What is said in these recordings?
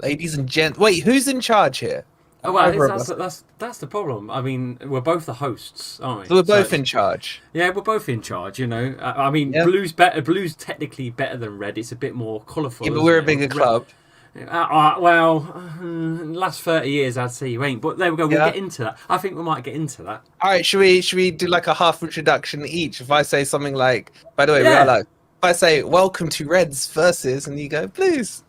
ladies and gents. Wait, who's in charge here? Oh, well, that's the problem. I mean, we're both the hosts, aren't we? So we're both in charge. Yeah, we're both in charge. You know, I mean, Yeah. blue's better. Blue's technically better than red. It's a bit more colourful. Yeah, but we're a bigger club. Last 30 years, I'd say you ain't. But there we go. We'll get into that. I think we might get into that. All right, should we do like a half introduction each? If I say something like, by the way, we are like, if I say, welcome to Reds versus, and you go, Blues.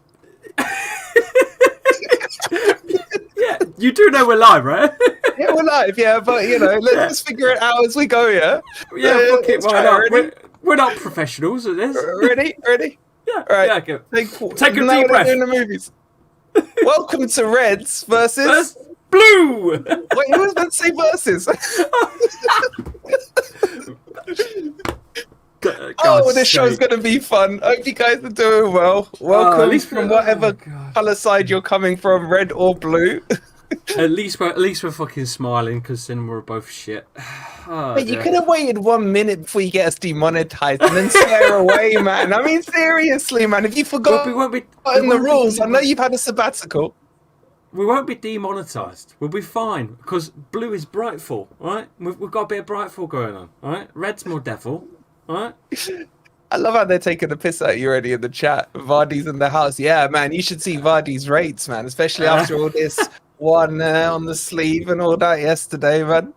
Yeah, you do know we're live, right? Yeah, we're live, yeah, but you know, let's just figure it out as we go, yeah? Yeah, fuck it, why not? We're not professionals at this. Ready? Yeah, all right. Yeah, go. Take a deep breath. In the movies. Welcome to Reds versus Blue. Wait, who was meant to say versus? This show's gonna be fun. Hope you guys are doing well. Welcome from whatever colour side you're coming from, red or blue. At least we're fucking smiling because then we're both shit. But you could have waited 1 minute before you get us demonetized and then swear away, man. I mean, seriously, man. If you forgot the rules, I know you've had a sabbatical. We won't be demonetized. We'll be fine because blue is Brightfall, right? We've got a bit of Brightfall going on, right? Red's more devil, right? I love how they're taking the piss out of you already in the chat. Vardy's in the house. Yeah, man, you should see Vardy's rates, man, especially after all this one on the sleeve and all that yesterday, man.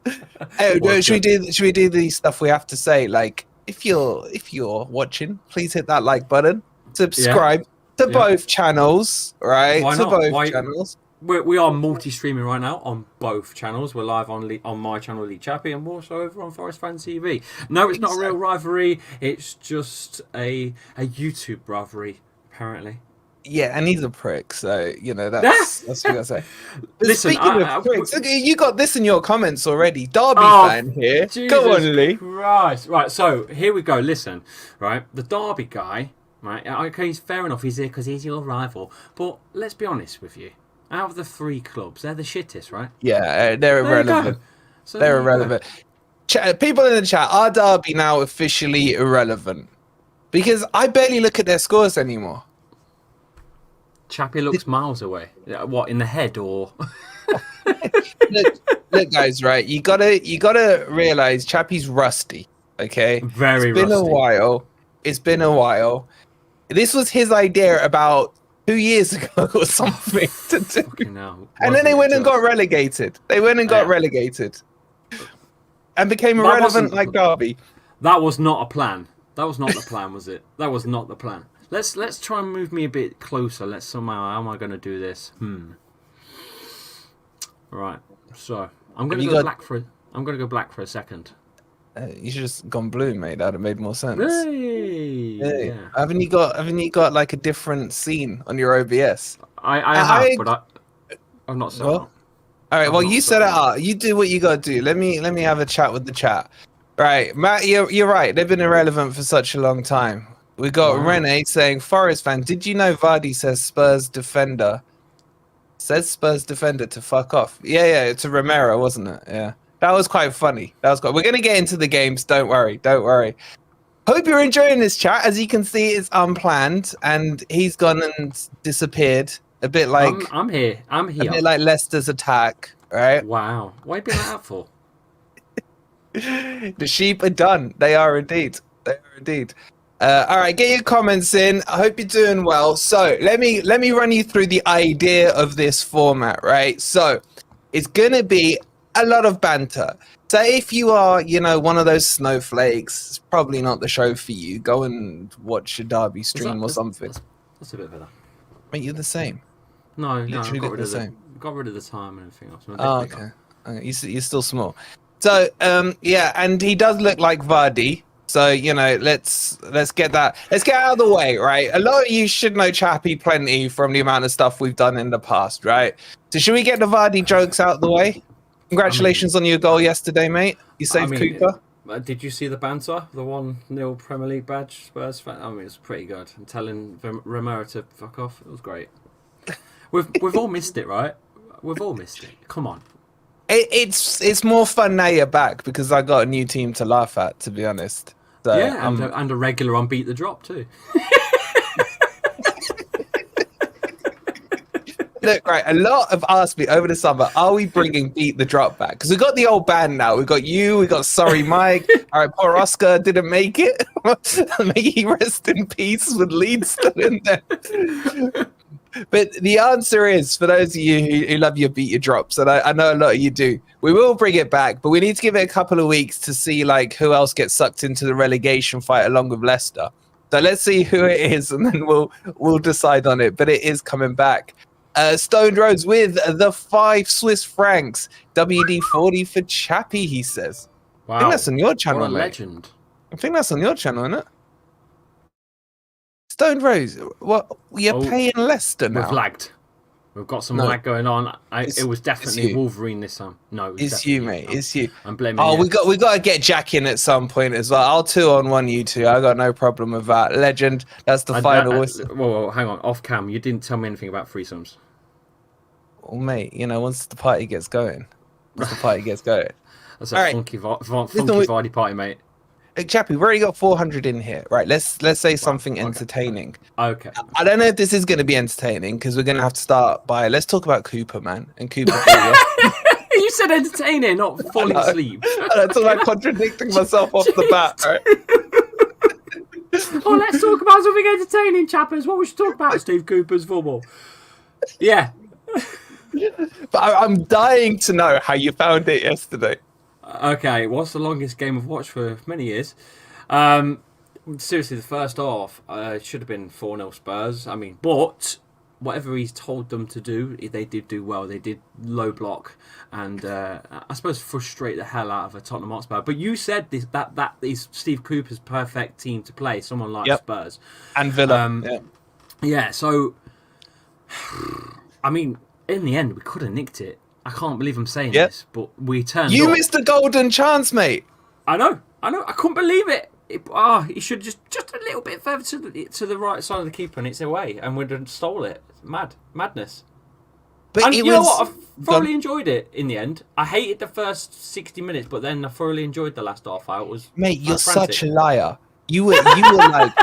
Hey, should we do the stuff we have to say? Like, if you're watching, please hit that like button. Subscribe to both channels, right? Why to not? both channels. We are multi-streaming right now on both channels. We're live on my channel, Lee Chappie, and we're also over on Forest Fan TV. No, it's not a real rivalry. It's just a YouTube rivalry, apparently. Yeah, and he's a prick, so you know that's what I gotta say. Listen, speaking of pricks, you got this in your comments already. Derby fan here. Jesus Go on, Lee. Christ. Right, so here we go. Listen, right, the Derby guy, right? Okay, he's fair enough. He's here because he's your rival. But let's be honest with you. Out of the three clubs, they're the shittest, right? Yeah, they're irrelevant. So they're irrelevant. People in the chat, are Derby now officially irrelevant? Because I barely look at their scores anymore. Chappie looks miles away. What, in the head or? look, guys, right? You gotta realize Chappie's rusty. Okay, Very rusty. It's been a while. This was his idea about 2 years ago or something to do. And then they went and got relegated. Relegated. And became irrelevant like Derby. That was not a plan. That was not the plan, was it? That was not the plan. Let's try and move me a bit closer. Let's somehow, how am I going to do this? Right. So, I'm going to go black for a second. You should have just gone blue, mate. That would have made more sense. Hey. Yeah. Haven't you got like a different scene on your OBS? I have, but I'm not so. All right. Well, you set it up. You do what you got to do. Let me have a chat with the chat. Right, Matt. You're right. They've been irrelevant for such a long time. We got Rene saying, Forest fan, did you know Vardy says Spurs defender? Says Spurs defender to fuck off. Yeah, it's a Romero, wasn't it? Yeah. That was quite funny. We're going to get into the games. Don't worry. Hope you're enjoying this chat. As you can see, it's unplanned, and he's gone and disappeared. A bit like... I'm here. A bit like Leicester's attack, right? Wow. Why have you been like that for? The sheep are done. They are indeed. All right, get your comments in. I hope you're doing well. So let me run you through the idea of this format, right? So it's gonna be a lot of banter. So if you are, one of those snowflakes, it's probably not the show for you. Go and watch a Derby stream or something. That's a bit better. Mate, you're the same. No, I got rid of the time and everything else. Oh, okay. You're still small. So and he does look like Vardy. So, let's get that. Let's get out of the way, right? A lot of you should know Chappie plenty from the amount of stuff we've done in the past, right? So should we get the Vardy jokes out of the way? Congratulations on your goal yesterday, mate. You saved Cooper. Did you see the banter? The 1-0 Premier League badge Spurs fan? I mean, it was pretty good. And telling Romero to fuck off, it was great. We've all missed it, right? We've all missed it. Come on. It's more fun now you're back because I got a new team to laugh at, to be honest. So, yeah, and a regular on Beat the Drop too. Look, right, a lot have asked me over the summer, are we bringing Beat the Drop back? Because we've got the old band now. We've got you, we got Sorry Mike. All right, poor Oscar didn't make it. May he rest in peace with Leeds still in there. But the answer is, for those of you who love your Beat Your Drops, and I know a lot of you do, we will bring it back, but we need to give it a couple of weeks to see like who else gets sucked into the relegation fight along with Leicester. So let's see who it is, and then we'll decide on it. But it is coming back. Stoned Rose with the 5 Swiss francs. WD-40 for Chappie, he says. Wow. I think that's on your channel, what a mate. legend. I think that's on your channel, isn't it? Stoned Rose, what? You're paying Leicester now? We've lagged. We've got some lag going on. It was definitely Wolverine this time. No, it's you, mate. It's you. I'm blaming. Oh, you. we got to get Jack in at some point as well. I'll 2-on-1 you two. I got no problem with that. Legend. That's the final whistle. Whoa, hang on. Off cam, you didn't tell me anything about threesomes. Well, mate, you know, once the party gets going, That's a funky Vardy party, mate. Hey, Chappie, we've already got 400 in here. Right, let's say something entertaining. Okay. I don't know if this is going to be entertaining because we're going to have to start by... Let's talk about Cooper, man. And Cooper... You said entertaining, not falling asleep. That's like contradicting myself off the bat, right? Oh, let's talk about something entertaining, chappers. What we should talk about? Steve Cooper's football. Yeah. But I'm dying to know how you found it yesterday. Okay, what's the longest game I've watched for many years? Seriously, the first half should have been 4-0 Spurs. I mean, but whatever he's told them to do, they did do well. They did low block and I suppose frustrate the hell out of a Tottenham Hotspur. But you said that is Steve Cooper's perfect team to play, someone like Spurs. And Villa. Yeah, so, I mean, in the end, we could have nicked it. I can't believe I'm saying this, but we turned You up. missed a golden chance, mate. I know. I couldn't believe it. He should just a little bit further to the right side of the keeper, and it's away, and we'd have stole it. Madness. But you know what? I thoroughly enjoyed it in the end. I hated the first 60 minutes, but then I thoroughly enjoyed the last half hour. It was mate, you're such a liar. You were like,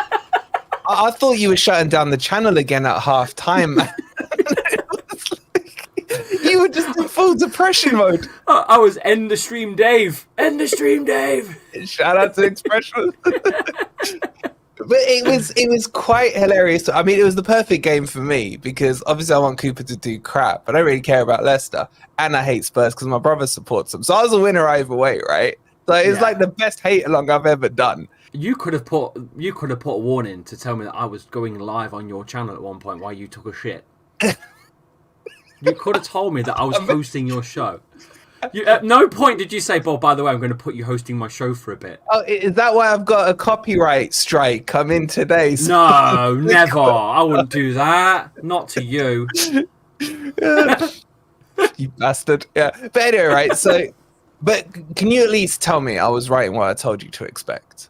I thought you were shutting down the channel again at half time, man. You were just in full depression mode. I was end the stream, Dave. End the stream, Dave. Shout out to Expression. But it was quite hilarious. I mean, it was the perfect game for me because obviously I want Cooper to do crap. I don't really care about Leicester, and I hate Spurs because my brother supports them. So I was a winner either way, right? So it was like the best hate along I've ever done. You could have put a warning to tell me that I was going live on your channel at one point while you took a shit. You could have told me that I was hosting your show. At no point did you say, Bob, by the way, I'm going to put you hosting my show for a bit. Oh, is that why I've got a copyright strike come in today? So no, never. I wouldn't do that. Not to you. You bastard. Yeah. But anyway, right, so... But can you at least tell me I was right in what I told you to expect?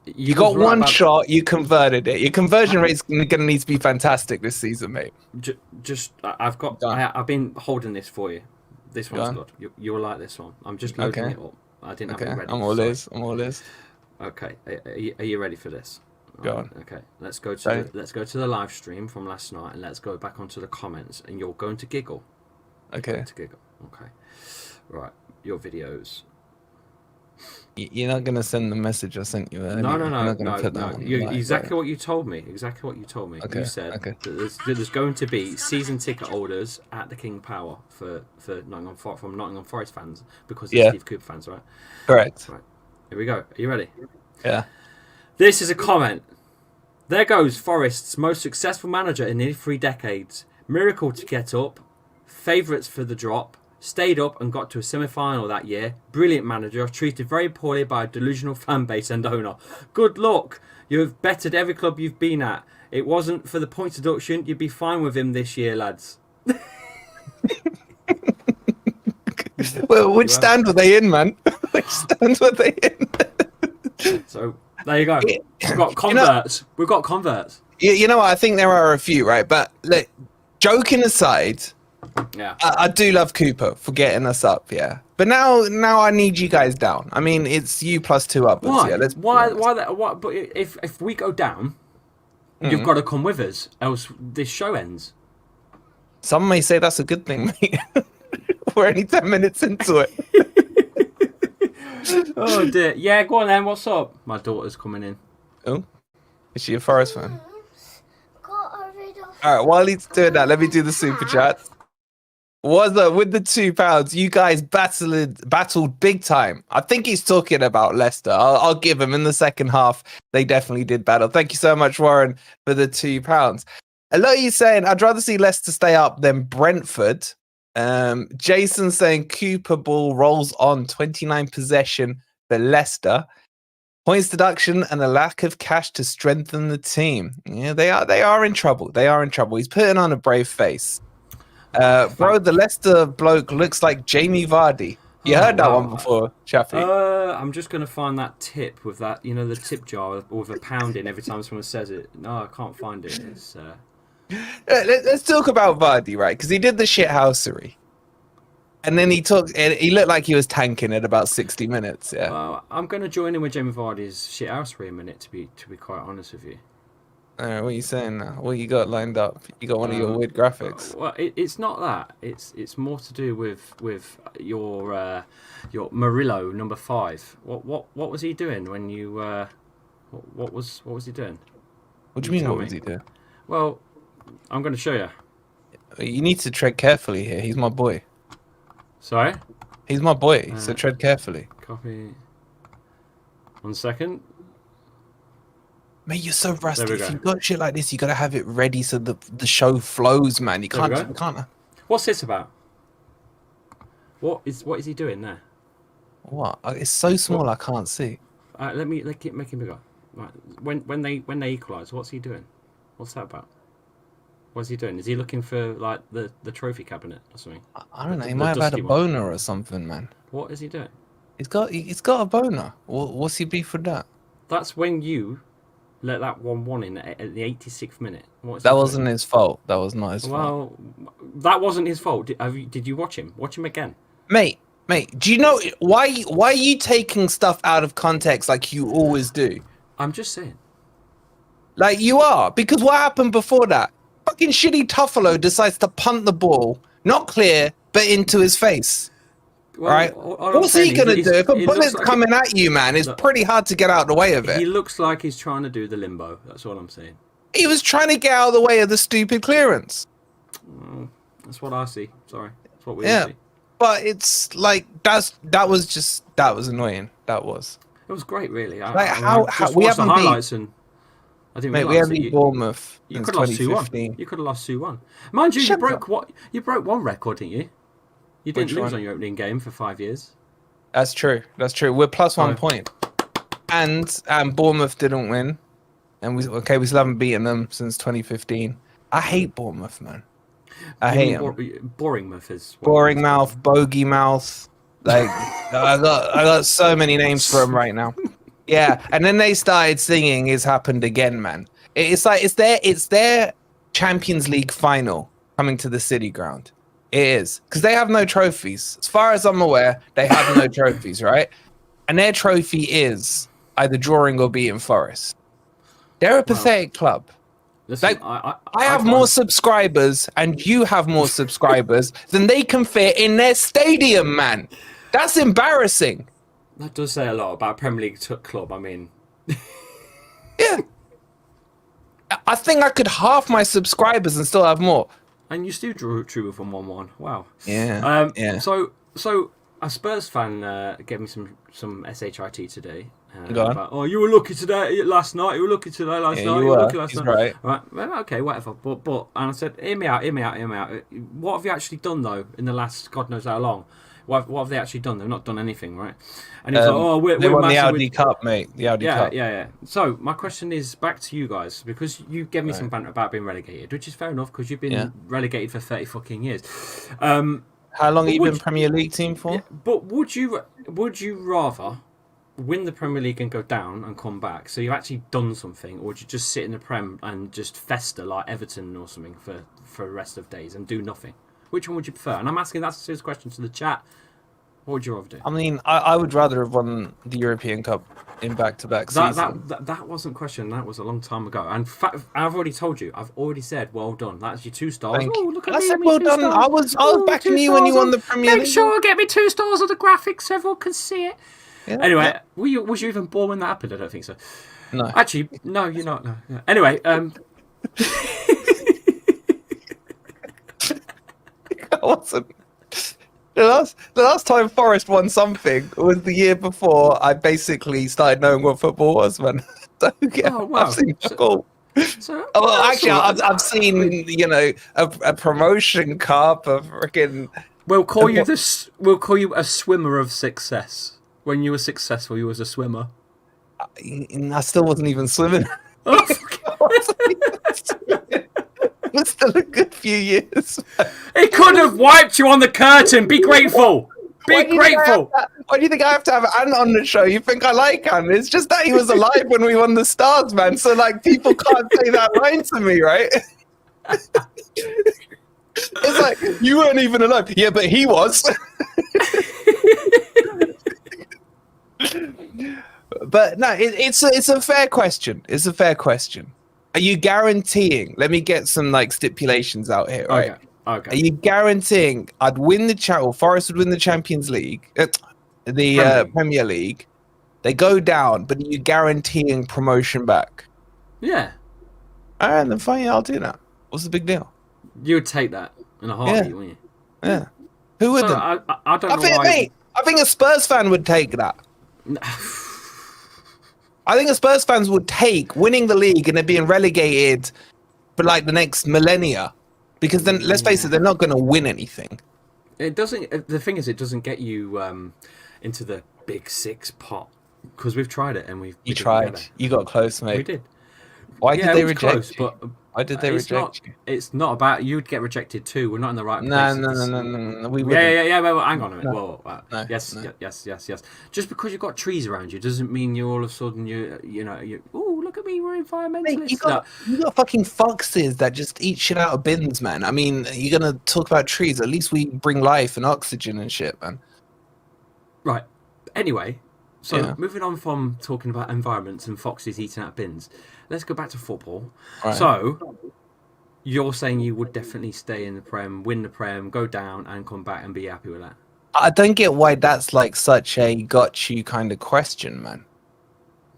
You got one shot, you converted it. Your conversion rate's going to need to be fantastic this season, mate. I've been holding this for you. This one's good. You'll like this one. I'm just loading it up. I didn't have it ready. I'm all ears. Okay, are you ready for this? Go on. Okay, let's go to the live stream from last night and let's go back onto the comments and you're going to giggle. Okay. Okay. Right, your videos. You're not going to send the message I sent you earlier. No. Exactly what you told me. Okay. You said that there's going to be season ticket holders at the King Power for Nottingham Forest fans because they're Steve Cooper fans, right? Correct. Right. Here we go. Are you ready? Yeah. This is a comment. There goes Forest's most successful manager in nearly 3 decades. Miracle to get up. Favourites for the drop. Stayed up and got to a semi-final that year. Brilliant manager, treated very poorly by a delusional fan base and owner. Good luck. You have bettered every club you've been at. It wasn't for the points deduction. You'd be fine with him this year, lads. Well, which stand were they in, man? Which stand were they in? So, there you go. We've got converts. We've got converts. You know what? I think there are a few, right? But look, joking aside... Yeah, I do love Cooper for getting us up, yeah. But now I need you guys down. I mean, it's you plus 2 others. Why? Yeah, Why? But if we go down, you've got to come with us, else this show ends. Some may say that's a good thing, mate. We're only 10 minutes into it. Oh dear. Yeah, go on then. What's up? My daughter's coming in. Oh, is she a Forest fan? All right, while he's doing that, let me do the super chat. Was with the £2? You guys battled big time. I think he's talking about Leicester. I'll give him in the second half. They definitely did battle. Thank you so much, Warren, for the £2. A lot of you saying I'd rather see Leicester stay up than Brentford. Jason saying Cooper ball rolls on 29 possession for Leicester. Points deduction and a lack of cash to strengthen the team. Yeah, they are in trouble. They are in trouble. He's putting on a brave face. Bro, the Leicester bloke looks like Jamie Vardy. You heard that one before, Chappie? I'm just going to find that tip with that, the tip jar with a pound in every time someone says it. No, I can't find it. It's, Let's talk about Vardy, right? Because he did the shithousery. And then he looked like he was tanking at about 60 minutes, yeah. Well, I'm going to join in with Jamie Vardy's shithousery a minute, to be quite honest with you. What are you saying now? What you got lined up? You got one of your weird graphics. Well, it's not that. It's more to do with your Murillo number 5. What was he doing when you what was he doing? What do you mean? What was he doing? Well, I'm going to show you. You need to tread carefully here. He's my boy. Sorry? He's my boy. So tread carefully. Copy. 1 second. Mate, you're so rusty. If you got shit like this, you gotta have it ready so the show flows, man. You can't. What's this about? What is he doing there? What? It's so small I can't see. Let me make him bigger. Right. When they equalise, what's he doing? What's that about? What's he doing? Is he looking for like the trophy cabinet or something? I don't know. He might have had a boner or something, man. What is he doing? He's got a boner. What's he beef with that? That's when you let that 1-1 in at the 86th minute. That wasn't his fault. That was not his fault. Well, that wasn't his fault. Did you watch him? Watch him again. Mate, do you know why are you taking stuff out of context like you always do? I'm just saying. Like you are, because what happened before that? Fucking shitty Tuffalo decides to punt the ball, not clear, but into his face. Well, right? What's he going to do? If a bullet's coming at you, man, it's pretty hard to get out of the way of it. He looks like he's trying to do the limbo. That's all I'm saying. He was trying to get out of the way of the stupid clearance. That's what I see. Sorry. That's what we see. But it's like, that was annoying. That was. It was great, really. How we haven't the highlights and I didn't mate, we haven't beat Bournemouth since 2015. You could have lost 2-1. Mind you, you broke one record, didn't you? You didn't lose on your opening game for 5 years. That's true. We're plus 1 point. And Bournemouth didn't win. And we still haven't beaten them since 2015. I hate Bournemouth, man. I hate them. Boring mouth is. Boring mouth, bogey mouth. Like I got so many names for them right now. Yeah, and then they started singing "It's Happened Again," man. It's like it's their Champions League final coming to the City Ground. It is because they have no trophies, as far as I'm aware. They have no trophies, right? And their trophy is either drawing or beating Forest. They're a pathetic club. Listen, like, I have more subscribers and you have more subscribers than they can fit in their stadium, man. That's embarrassing. That does say a lot about a Premier League club. I mean, yeah. I think I could half my subscribers and still have more. And you still drew with 1-1. Wow. Yeah. Yeah. So a Spurs fan gave me some shit today. About, you were lucky last night. You were lucky today last night. You were lucky last night. Right. Well, okay, whatever. But and I said, hear me out. What have you actually done though in the last God knows how long? What have they actually done? They've not done anything, right? And he's like, they won the Audi Cup, mate. The Audi Cup. Yeah. So my question is back to you guys because you gave me some banter about being relegated, which is fair enough because you've been relegated for 30 fucking years. How long have you been Premier League team for? Yeah, but would you rather win the Premier League and go down and come back, so you've actually done something, or would you just sit in the Prem and just fester like Everton or something for the rest of days and do nothing? Which one would you prefer? And I'm asking that's a serious question to the chat. What would you rather do? I mean, I would rather have won the European Cup in back-to-back seasons. That wasn't a question. That was a long time ago. And I've already told you. I've already said, well done. That's your 2 stars. Thank Oh, you. look at I me. said, me well 2 done. stars. I was backing you when you won the Premier League. Make sure get me 2 stars on the graphics so everyone can see it. Yeah, Anyway, yeah. was you even born when that happened? I don't think so. No. Actually, no, you're not. No. Yeah. Anyway, I wasn't. The last time Forest won something was the year before I basically started knowing what football was, man. So, yeah, Oh, wow. I've seen football. so Oh, well, that's actually, all right. I've seen, you know, a promotion cup, a freaking. We'll call you this. We'll call you a swimmer of success. When you were successful, you was a swimmer. I still wasn't even swimming. Oh, It was still a good few years. it could have wiped you on the curtain. Be grateful. Be grateful. Why do you think I have to have Ant on the show? You think I like Ant? It's just that he was alive when we won the Stars, man. So, like, people can't say that line to me, right? It's like, you weren't even alive. Yeah, but he was. But no, it's a fair question. It's a fair question. Are you guaranteeing? Let me get some like stipulations out here, right? Okay. Are you guaranteeing I'd win Forest would win the Champions League, Premier League? They go down, but are you guaranteeing promotion back? Yeah. All right, then fine, I'll do that. What's the big deal? You would take that in a heartbeat, wouldn't you? Yeah. Who wouldn't? So, I don't know why. I think a Spurs fan would take that. I think a Spurs fans would take winning the league and it being relegated for like the next millennia. Because then, let's face it, they're not going to win anything. It doesn't. The thing is, it doesn't get you into the big 6 pot because we've tried it and You tried. You got close, mate. We did. Why did they reject close, you? but Why did they reject you? It's not about you'd get rejected too. We're not in the right place. No. We wouldn't. Yeah. Well, hang on a minute. No. No, Yes. no. Yes. Just because you've got trees around you doesn't mean you're all of a sudden you oh, look at me, we're environmentalists. Mate, you got fucking foxes that just eat shit out of bins, man. I mean, you're gonna talk about trees. At least we bring life and oxygen and shit, man. Right. Anyway, so Yeah. moving on from talking about environments and foxes eating out bins, let's go back to football. Right. So, you're saying you would definitely stay in the Prem, win the Prem, go down and come back and be happy with that? I don't get why that's like such a got you kind of question, man.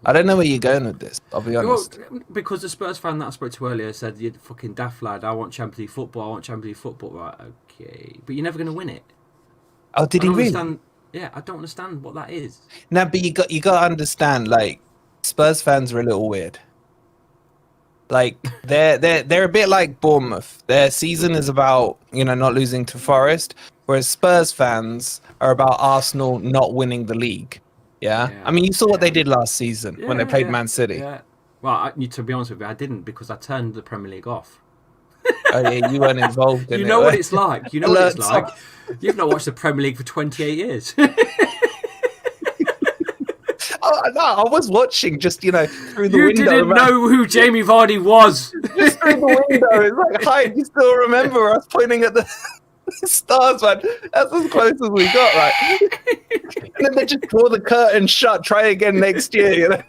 I don't know where you're going with this. I'll be honest. Well, because the Spurs fan that I spoke to earlier said, "You fucking daft lad, I want Champions League football. I want Champions League football." Right? Okay, but you're never going to win it. Oh, did he really? Yeah, I don't understand what that is. No, but you got to understand. Like, Spurs fans are a little weird. Like they're a bit like Bournemouth. Their season is about not losing to Forest, whereas Spurs fans are about Arsenal not winning the league. Yeah. I mean, you saw what they did last season when they played Man City. Yeah. Well, to be honest with you, I didn't because I turned the Premier League off. Oh yeah, you weren't involved in it. You know what it's like. You know what it's like. You've not watched the Premier League for 28 years. Oh, no, I was watching just through the window. You didn't know who Jamie Vardy was. Just through the window. It's like, hi, do you still remember us pointing at the stars, man? That's as close as we got, right? And then they just draw the curtain shut. Try again next year,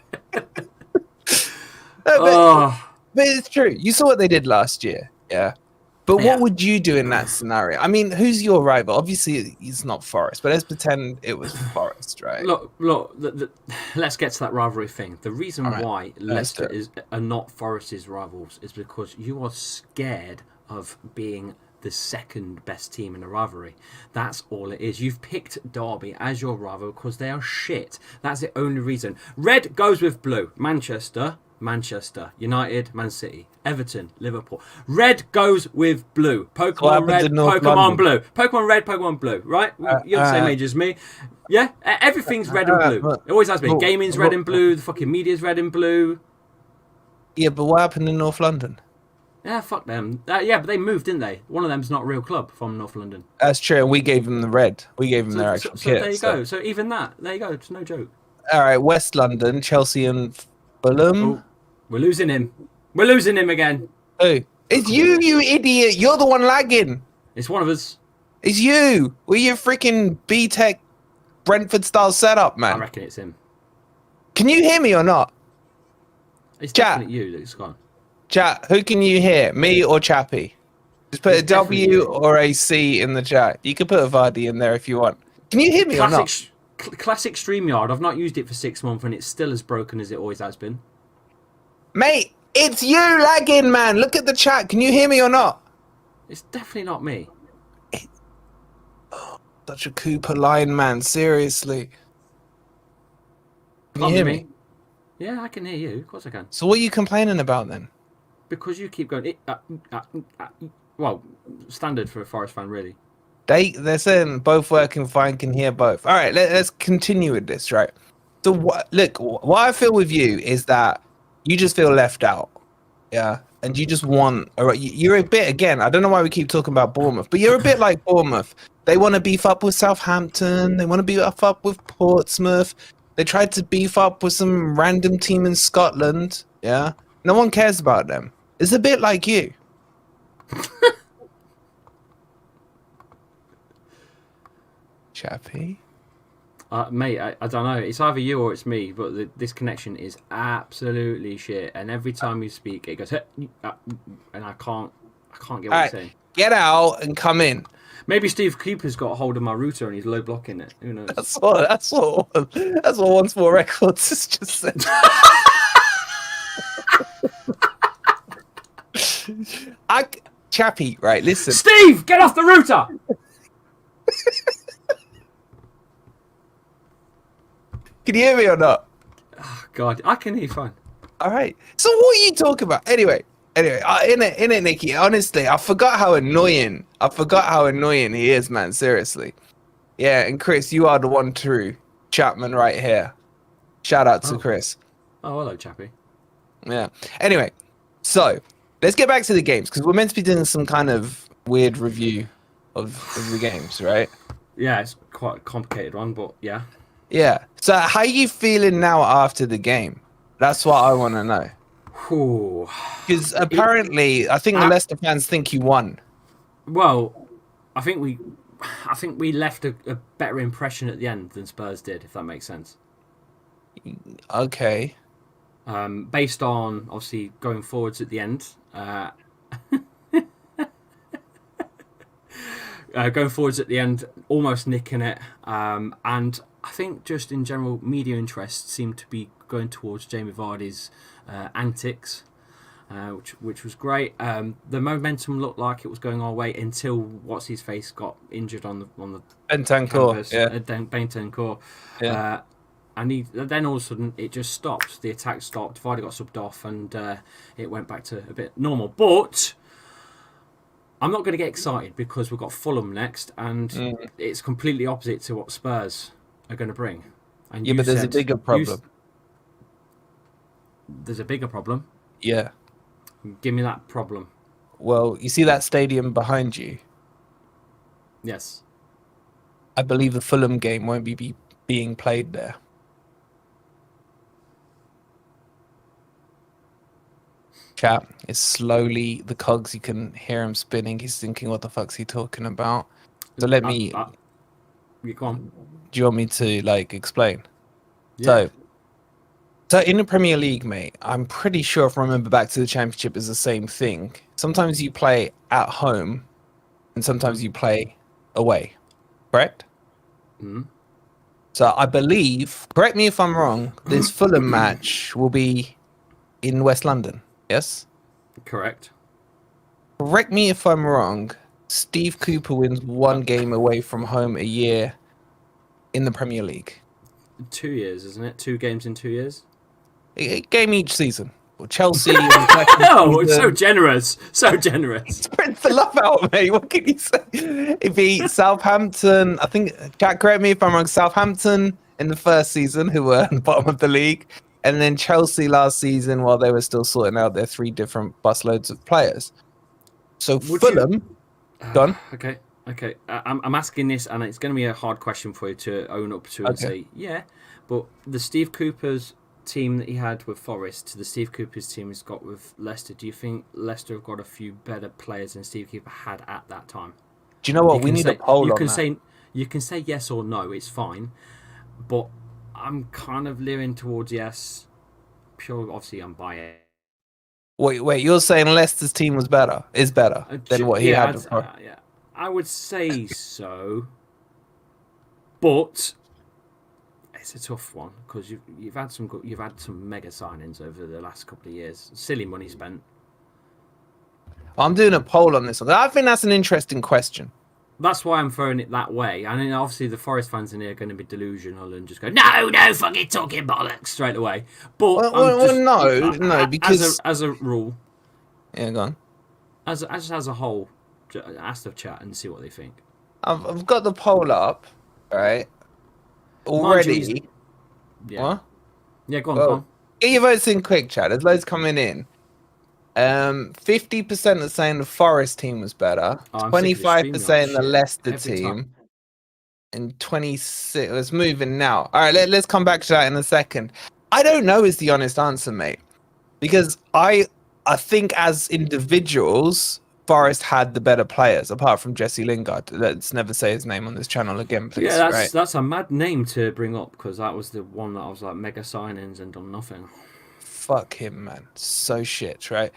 No, but it's true. You saw what they did last year, yeah. But what would you do in that scenario? I mean, who's your rival? Obviously, it's not Forest, but let's pretend it was Forest, right? Look. Let's get to that rivalry thing. The reason why Leicester are not Forest's rivals is because you are scared of being the second best team in the rivalry. That's all it is. You've picked Derby as your rival because they are shit. That's the only reason. Red goes with blue. Manchester, United, Man City, Everton, Liverpool. Red goes with blue. Pokemon Red, Pokemon Blue. Pokemon Red, Pokemon Blue, right? You're the same age as me. Yeah? Everything's red and blue. It always has been. Gaming's red and blue. The fucking media's red and blue. Yeah, but what happened in North London? Yeah, fuck them. Yeah, but they moved, didn't they? One of them's not a real club from North London. That's true. We gave them the red. We gave them their actual kit. So there you go. So even that. There you go. It's no joke. All right, West London, Chelsea and Fulham. Oh, we're losing him. We're losing him again. Who? It's you idiot. You're the one lagging. It's one of us. It's you. We're your freaking B-Tech Brentford-style setup, I man. reckon it's him. Can you hear me or not? It's Chat. definitely you that's gone. Chat, who can you hear? Me or Chappie? Just put It's a definitely W you. or a C in the chat. You can put a Vardy in there if you want. Can you hear me or not? Classic StreamYard. I've not used it for 6 months and it's still as broken as it always has been. Mate, it's you lagging, man. Look at the chat. Can you hear me or not? It's definitely not me. Such a Cooper line, man. Seriously. Can you hear me? Yeah, I can hear you. Of course I can. So what are you complaining about then? Because you keep going. Well, standard for a Forest fan, really. They're saying both working fine, can hear both. All right, let's continue with this, right? So what I feel with you is that you just feel left out, yeah, and you just want. You're a bit again. I don't know why we keep talking about Bournemouth, but you're a bit like Bournemouth. They want to beef up with Southampton. They want to beef up with Portsmouth. They tried to beef up with some random team in Scotland. Yeah, no one cares about them. It's a bit like you. Chappie. Mate, I don't know. It's either you or it's me, but this connection is absolutely shit. And every time you speak, it goes, and I can't get what you're saying. Get out and come in. Maybe Steve Cooper's got a hold of my router and he's low blocking it. Who knows? That's what Once More Records has just said. Chappie, right? Listen, Steve, get off the router. Can you hear me or not? Oh, God, I can hear you fine. All right. So what are you talking about? Anyway, in it, Nikki. Honestly, I forgot how annoying he is, man. Seriously. Yeah, and Chris, you are the one true Chapman right here. Shout out to Chris. Oh, hello, Chappie. Yeah. Anyway, so let's get back to the games because we're meant to be doing some kind of weird review of the games, right? Yeah, it's quite a complicated one, but yeah. Yeah. So how are you feeling now after the game? That's what I want to know. Because apparently, I think the Leicester fans think you won. Well, I think we left a better impression at the end than Spurs did, if that makes sense. Okay. Based on obviously going forwards at the end. Going forwards at the end, almost nicking it, and I think just in general, media interest seemed to be going towards Jamie Vardy's antics, which was great. The momentum looked like it was going our way until what's his face got injured on the Bentancur, yeah. Bentancur. Yeah. And then all of a sudden it just stopped. The attack stopped. Vardy got subbed off, and it went back to a bit normal. But I'm not going to get excited because we've got Fulham next, and it's completely opposite to what Spurs are going to bring. And yeah, but there's a bigger problem. There's a bigger problem? Yeah. Give me that problem. Well, you see that stadium behind you? Yes. I believe the Fulham game won't be being played there. Chat is slowly the cogs. You can hear him spinning. He's thinking, "What the fuck's he talking about?" So let me. You go on. Do you want me to explain? Yeah. So in the Premier League, mate, I'm pretty sure if I remember back to the Championship, is the same thing. Sometimes you play at home, and sometimes you play away. Correct? Mm-hmm. So I believe, correct me if I'm wrong, this Fulham match will be in West London. Yes? Correct. Correct me if I'm wrong. Steve Cooper wins one game away from home a year in the Premier League. 2 years, isn't it? 2 games in 2 years? A game each season. Well, Chelsea. Oh, it's so generous. So generous. Spreads the love out, mate. What can you say? It beat Southampton. I think, Jack, correct me if I'm wrong, Southampton in the first season, who were at the bottom of the league. And then Chelsea last season while they were still sorting out their 3 different busloads of players. So Fulham... Gone? Okay. I'm asking this, and it's going to be a hard question for you to own up to and say, yeah. But the Steve Cooper's team that he had with Forest to the Steve Cooper's team he's got with Leicester, do you think Leicester have got a few better players than Steve Cooper had at that time? Do you know what? We need a poll on that. You can say yes or no, it's fine. but I'm kind of leaning towards yes. Pure, obviously, I'm biased. Wait, you're saying Leicester's team is better than what he had before? Yeah, I would say so, but it's a tough one because you've had some mega signings over the last couple of years. Silly money spent. I'm doing a poll on this one. I think that's an interesting question. That's why I'm throwing it that way. I mean, obviously, the Forest fans in here are going to be delusional and just go, no, fucking talking bollocks straight away. But no, because as a rule, yeah, go on. As a whole, ask the chat and see what they think. I've got the poll up, right? Already. Yeah. What? Yeah, go on. Get your votes in quick, chat. There's loads coming in. 50% are saying the Forest team was better. 25% saying the Leicester team. And 26. It's moving now. All right, let's come back to that in a second. I don't know is the honest answer, mate. Because I think as individuals, Forest had the better players, apart from Jesse Lingard. Let's never say his name on this channel again, please. Yeah, that's a mad name to bring up because that was the one that I was like mega signings and done nothing. Fuck him, man. So shit, right?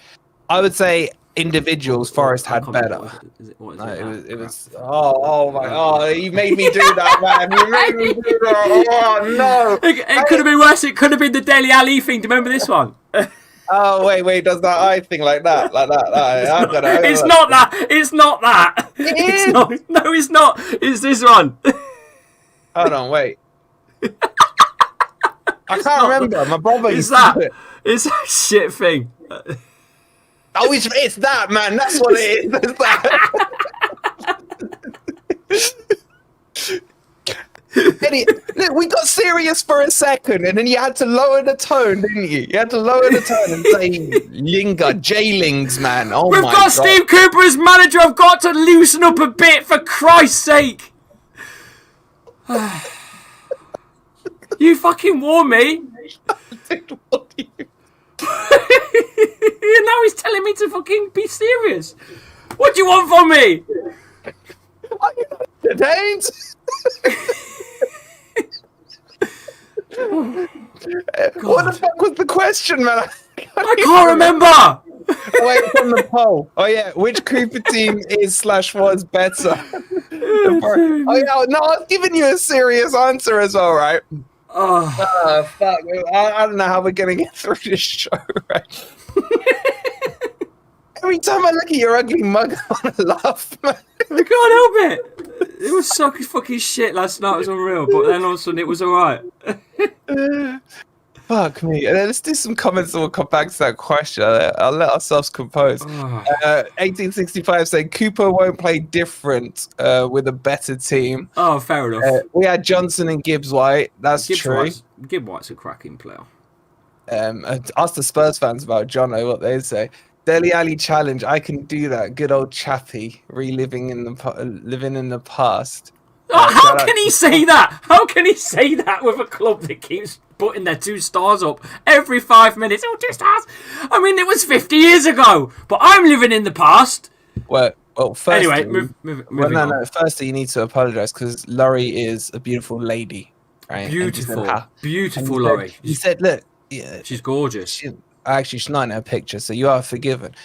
I would say individuals, Forest had better. It was. Oh my God! You made me do that, man. You made me do that. Oh no! It could have been worse. It could have been the Dele Alli thing. Do you remember this one? Oh wait, does that eye thing like that? It's not that. It's not that. It is. No, it's not. It's this one. Hold on, wait. I can't remember. My brother It's used that. to do it. It's that shit thing. Oh, it's that, man. That's what it is. It's that. Eddie, look, we got serious for a second, and then you had to lower the tone, didn't you? You had to lower the tone and say Lingard, J-Lings, man. Oh We've my got God. Steve Cooper as manager. I've got to loosen up a bit, for Christ's sake. You fucking warned me. What do you... Now he's telling me to fucking be serious. What do you want from me? Are you not entertained? What the fuck was the question, man? I can't remember. Wait, from the poll. Oh yeah, which Cooper team is / was better? Oh yeah, no, I was giving you a serious answer as well, right? Oh fuck! I don't know how we're gonna get through this show, right? Every time I look at your ugly mug, I want to laugh, man. I can't help it. It was so fucking shit last night. It was unreal, but then all of a sudden it was alright. Fuck me. And then let's do some comments and we'll come back to that question. I'll let ourselves compose. 1865 saying Cooper won't play different with a better team. Oh, fair enough. We had Johnson and Gibbs White. That's true. Gibbs White's a cracking player. Ask the Spurs fans about Jono, what they'd say. Dele Alli challenge. I can do that. Good old Chappie, living in the past. How can he say that? How can he say that with a club that keeps putting their 2 stars up every 5 minutes? Oh, 2 stars. I mean, it was 50 years ago, but I'm living in the past. Well, first. Anyway, moving on. Firstly, you need to apologise because Laurie is a beautiful lady, right? Beautiful Laurie. He said, "Look, yeah, she's gorgeous." Actually, she's not in her picture, so you are forgiven.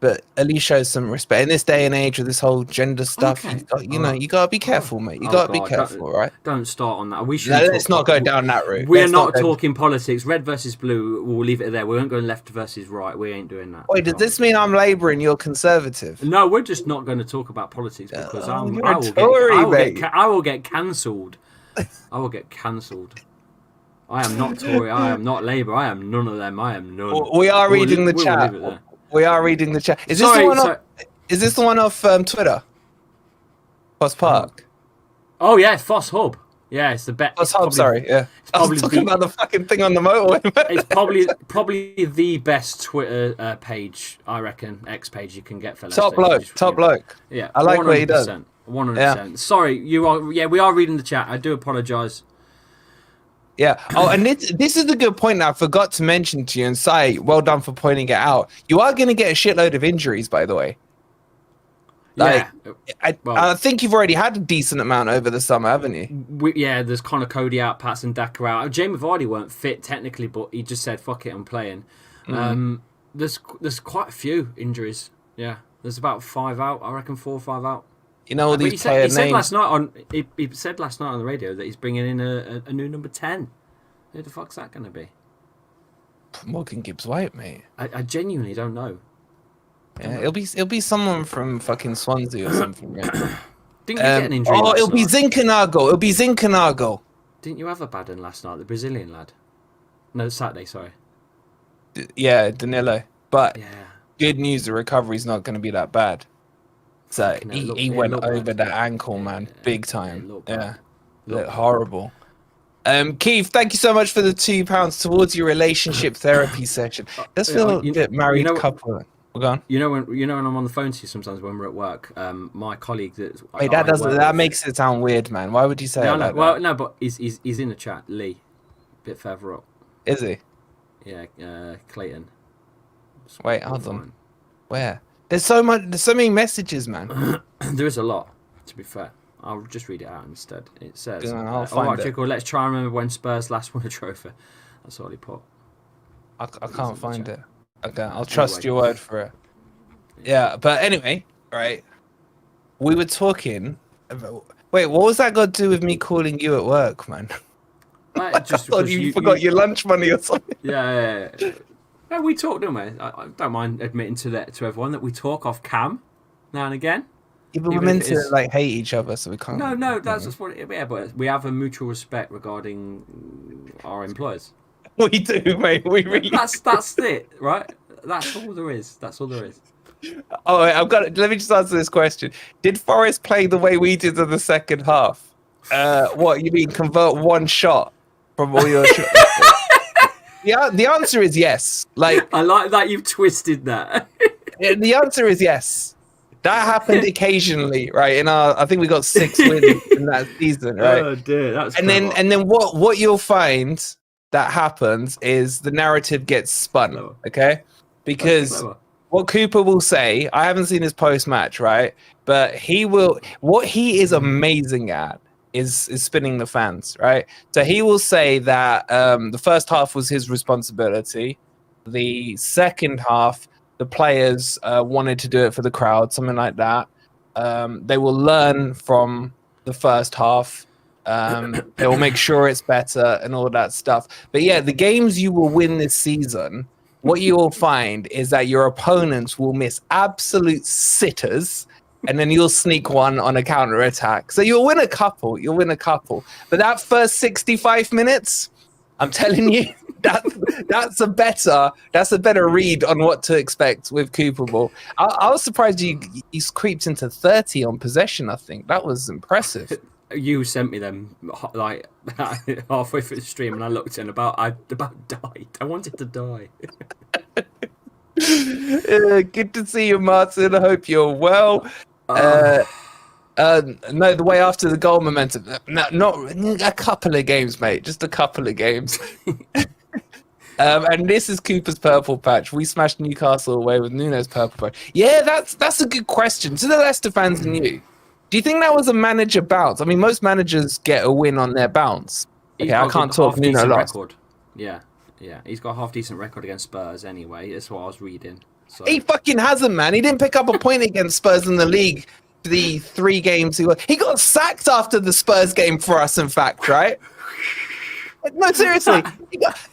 But at least show some respect in this day and age with this whole gender stuff. Okay. You gotta be careful, mate. You gotta be careful, right? Don't start on that. Let's not go down that route. We're not talking politics. Red versus blue. We'll leave it there. We won't go left versus right. We ain't doing that. Wait, does this mean I'm Labour and you're Conservative? No, we're just not going to talk about politics because I will get cancelled. I will get cancelled. I am not Tory. I am not Labour. I am none of them. I am none. We are reading the chat. We are reading the chat. Is this the one off Twitter? Foss Park. Oh yeah, Foss Hub. Yeah, it's the best. Foss Hub. Sorry, yeah. I was talking about the fucking thing on the motorway. It's probably the best Twitter page, I reckon. X page you can get for Leicester. Top bloke. Yeah, I like what he does. 100%. Yeah. Sorry, we are reading the chat. I do apologise. Yeah. Oh, and this is a good point that I forgot to mention to you and say, well done for pointing it out. You are going to get a shitload of injuries, by the way. Like, yeah. I think you've already had a decent amount over the summer, haven't you? There's Connor Cody out, Patson Daka out. Jamie Vardy weren't fit technically, but he just said, fuck it, I'm playing. There's quite a few injuries. Yeah, there's about 5 out. I reckon 4 or 5 out. You know all these player names. He said last night on the radio that he's bringing in a new number 10. Who the fuck's that going to be? Morgan Gibbs-White, mate. I genuinely don't know. Yeah, it'll be someone from fucking Swansea or something. Yeah. Didn't you get an injury? Oh, it'll be Zinchenko. Didn't you have a bad one last night? The Brazilian lad. No, Saturday. Sorry. Yeah, Danilo. But yeah. Good news, the recovery's not going to be that bad. So he went over the ankle, man, big time. Yeah, looked horrible. Keith, thank you so much for the £2 towards your relationship therapy session. Let's feel a bit married couple. We're gone. You know when I'm on the phone to you sometimes when we're at work. My colleague that makes it sound weird, man. Why would you say that? Well, no, but he's in the chat. Lee, a bit further up. Is he? Yeah, Clayton. Wait, hold on. Where? There's so many messages, man. There is a lot. To be fair, I'll just read it out instead. It says, I'll find it. Chico, let's try and remember when Spurs last won a trophy. That's all he put. I can't find it. Okay, I'll trust your word for it. Yeah, but anyway, right? We were talking about... Wait, what was that got to do with me calling you at work, man? Just I thought you forgot your lunch money or something. Yeah. No, we talk, don't we? I don't mind admitting to everyone that we talk off cam now and again. Yeah, but we're meant to like hate each other, so we can't. No, that's just what. Yeah, but we have a mutual respect regarding our employers. We do, mate. We really. That's it, right? That's all there is. Oh, let me just answer this question. Did Forest play the way we did in the second half? What you mean? Convert one shot from all your shots? Yeah, the answer is yes. Like I like that you've twisted that. The answer is yes. That happened occasionally, right? I think we got 6 wins in that season, right? Oh dear, that's. And then what you'll find that happens is the narrative gets spun, okay? Because what Cooper will say, I haven't seen his post-match, right? But what he is amazing at is spinning the fans, right? So he will say that the first half was his responsibility. The second half, the players wanted to do it for the crowd, something like that. They will learn from the first half. They will make sure it's better and all that stuff. But yeah, the games you will win this season, what you will find is that your opponents will miss absolute sitters, and then you'll sneak one on a counter attack. So you'll win a couple. But that first 65 minutes, I'm telling you, that's a better read on what to expect with Cooper Ball. I was surprised he's creeped into 30 on possession. I think that was impressive. You sent me them like halfway through the stream, and I looked and I about died. I wanted to die. Good to see you, Martin. I hope you're well. No, the way after the goal momentum. No, not a couple of games, mate. Just a couple of games. And this is Cooper's purple patch. We smashed Newcastle away with Nuno's purple patch. Yeah, that's a good question. To the Leicester fans and you, do you think that was a manager bounce? I mean, most managers get a win on their bounce. Okay, I can't talk Nuno lost. Yeah. He's got a half-decent record against Spurs anyway. That's what I was reading. So. He fucking hasn't, man. He didn't pick up a point against Spurs in the league for the 3 games. He got sacked after the Spurs game for us, in fact, right? No, seriously.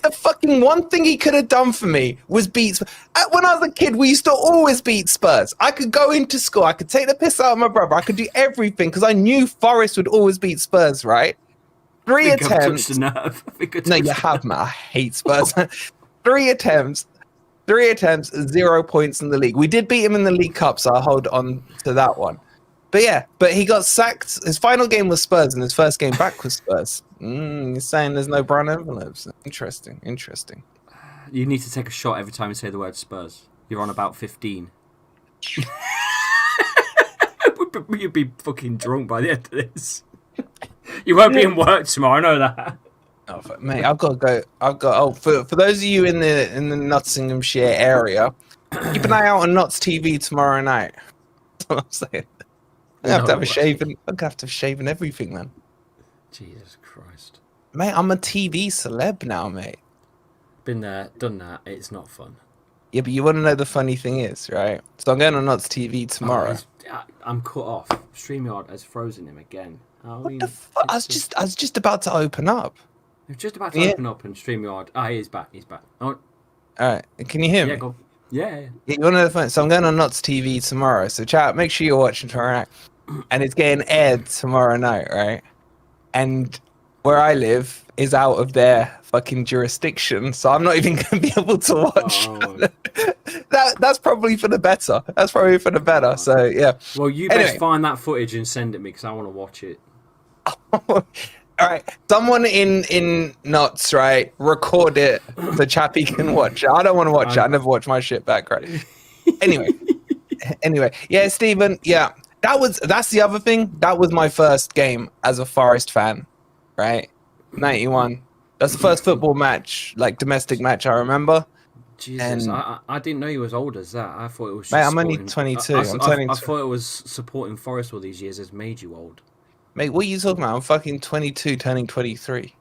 The fucking one thing he could have done for me was beat Spurs. When I was a kid, we used to always beat Spurs. I could go into school. I could take the piss out of my brother. I could do everything because I knew Forest would always beat Spurs, right? 3 attempts. No, you have, man. I hate Spurs. 3 attempts. 0 points in the league. We did beat him in the League Cup, so I'll hold on to that one. But yeah, he got sacked. His final game was Spurs, and his first game back was Spurs. You're saying there's no brown envelopes. Interesting. You need to take a shot every time you say the word Spurs. You're on about 15. You'd be fucking drunk by the end of this. You won't be in work tomorrow, I know that. Oh, mate, I've got to go. For those of you in the Nottinghamshire area, keep an eye out on Notts TV tomorrow night. all I'm saying. I'm No gonna have to have a way. shave and I'm gonna have to shave and everything, man. Jesus Christ. Mate, I'm a TV celeb now, mate. Been there, done that. It's not fun. Yeah, but you want to know the funny thing is, right? So I'm going on Notts TV tomorrow. I'm cut off. StreamYard has frozen him again. What the fuck? I was just about to open up. He was just about to open up and StreamYard. He's back. He's back. Oh, all right, can you hear me? yeah, go. Yeah. You want to know the fun? So I'm going on Notts TV tomorrow. So chat, make sure you're watching tomorrow night, and it's getting aired tomorrow night, right? And where I live is out of their fucking jurisdiction, so I'm not even going to be able to watch. Oh. That's probably for the better. That's probably for the better. So yeah. Well, you best find that footage and send it me because I want to watch it. All right, someone in Notts, right? Record it so Chappie can watch it. I don't want to watch it. I never watch my shit back, right? Anyway, yeah, Stephen, yeah, that's the other thing. That was my first game as a Forest fan, right? 91. That's the first football match, like domestic match I remember. Jesus, I didn't know you was old as that. I thought it was. Mate, I'm only 22. I thought it was supporting Forest all these years has made you old. Mate, what are you talking about? I'm fucking 22, turning 23.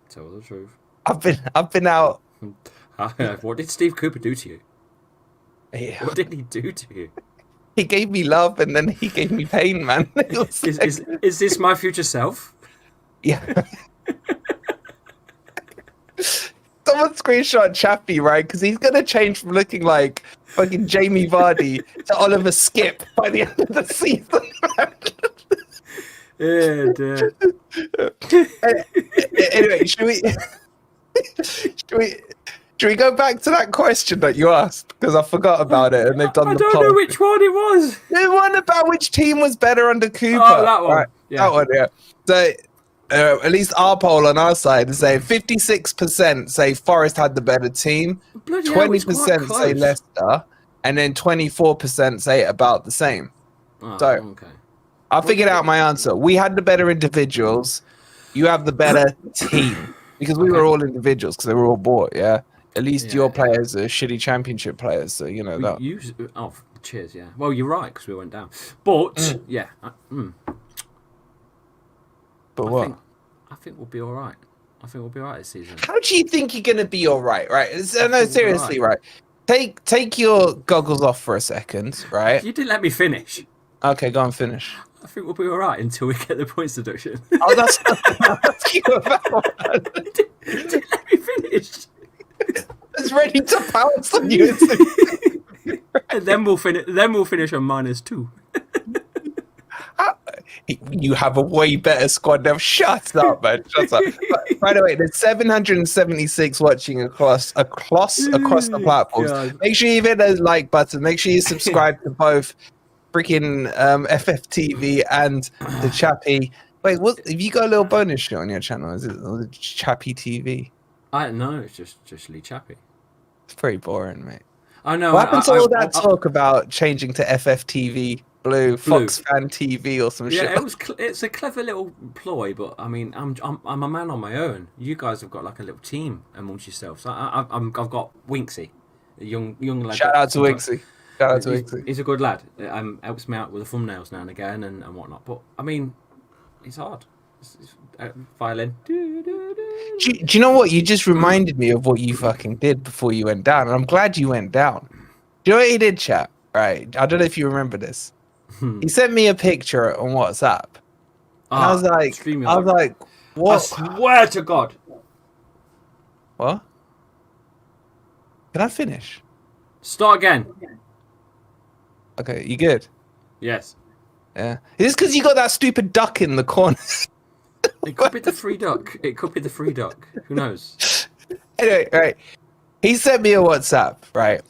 Tell the truth. I've been out. What did Steve Cooper do to you? Yeah. What did he do to you? He gave me love and then he gave me pain, man. Is this my future self? Yeah. Someone screenshot Chappie, right? Because he's gonna change from looking like fucking Jamie Vardy to Oliver Skip by the end of the season. Yeah, dear. Anyway, should we go back to that question that you asked? Because I forgot about it, and they've done. I don't know which one it was. The one about which team was better under Cooper. Oh, that one. Right? Yeah. That one, yeah. So. At least our poll on our side is saying 56% say Forest had the better team, 20% say Leicester, and then 24% say about the same. Oh, so okay. I figured out my answer. We had the better individuals. You have the better team because we were all individuals because they were all bought. Yeah. At least your players are shitty championship players, so you know that. Cheers. Yeah. Well, you're right because we went down, but yeah. But what? I think we'll be all right. I think we'll be all right this season. How do you think you're going to be all right? Right? No, seriously, right? Take your goggles off for a second, right? You didn't let me finish. Okay, go and finish. I think we'll be all right until we get the points deduction. Oh, that's what you about. You didn't let me finish. It's ready to pounce on you. And then we'll finish. Then we'll finish on -2. You have a way better squad now. Shut up, man. Shut up. But, by the way, there's 776 watching across the platforms. God. Make sure you hit the like button. Make sure you subscribe to both freaking FFTV and the Chappie. Wait, what? Have you got a little bonus shit on your channel? Is it the Chappie TV? No, it's just Lee Chappie. It's very boring, mate. I know. What happened to all that talk about changing to FFTV? Blue Fox Fan TV or some shit. Yeah, it's a clever little ploy, but I mean, I'm a man on my own. You guys have got like a little team amongst yourselves. I've got Winksy, a young lad. Shout out to Winksy. Shout out to Winksy. He's a good lad. Helps me out with the thumbnails now and again and whatnot. But I mean, it's hard. It's violin. Do you know what? You just reminded me of what you fucking did before you went down, and I'm glad you went down. Do you know what he did, chat? Right? I don't know if you remember this. He sent me a picture on WhatsApp. And I was like, what? I swear to God. What? Can I finish? Start again. Okay, you good? Yes. Yeah. Is this because you got that stupid duck in the corner? It could be the free duck. It could be the free duck. Who knows? Anyway, right. He sent me a WhatsApp, right?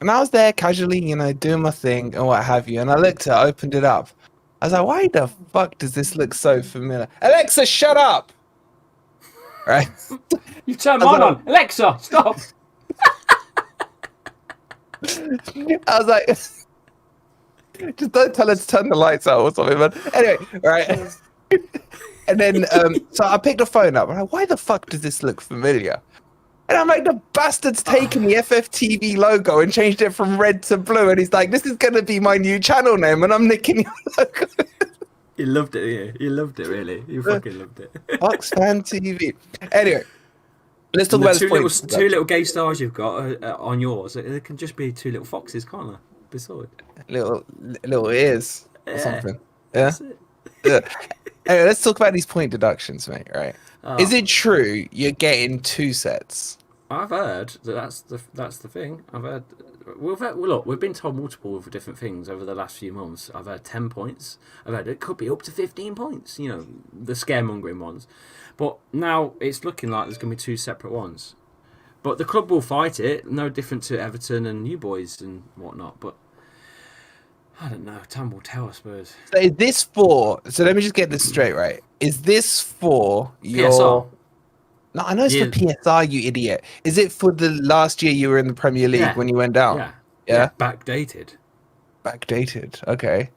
And I was there casually, doing my thing and what have you. And I opened it up. I was like, why the fuck does this look so familiar? Alexa, shut up! Right? You turned mine on. Alexa, stop! I was like, just don't tell her to turn the lights out or something, man. Anyway, right? And then, so I picked the phone up. I'm like, why the fuck does this look familiar? And I'm like, the bastard's taken the FFTV logo and changed it from red to blue. And he's like, this is going to be my new channel name. And I'm nicking your logo. You loved it, yeah. You loved it, really. You fucking loved it. Fox Fan TV. Anyway, let's talk And about the this two little gay stars you've got on yours. They can just be two little foxes, can't they? Beside. Little ears or something. Yeah. That's it. Yeah. Anyway, let's talk about these point deductions, mate. Right? Is it true you're getting 2 sets? I've heard that's the thing. I've heard. Look, we've been told multiple different things over the last few months. I've heard 10 points. I've heard it could be up to 15 points. You know, the scaremongering ones. But now it's looking like there's going to be 2 separate ones. But the club will fight it. No different to Everton and you boys and whatnot. But I don't know. Time will tell, I suppose. So is this for? So let me just get this straight, right? Is this for your? PSR. No, I know it's for PSR, you idiot. Is it for the last year you were in the Premier League when you went down? Yeah. Backdated. Backdated. Okay.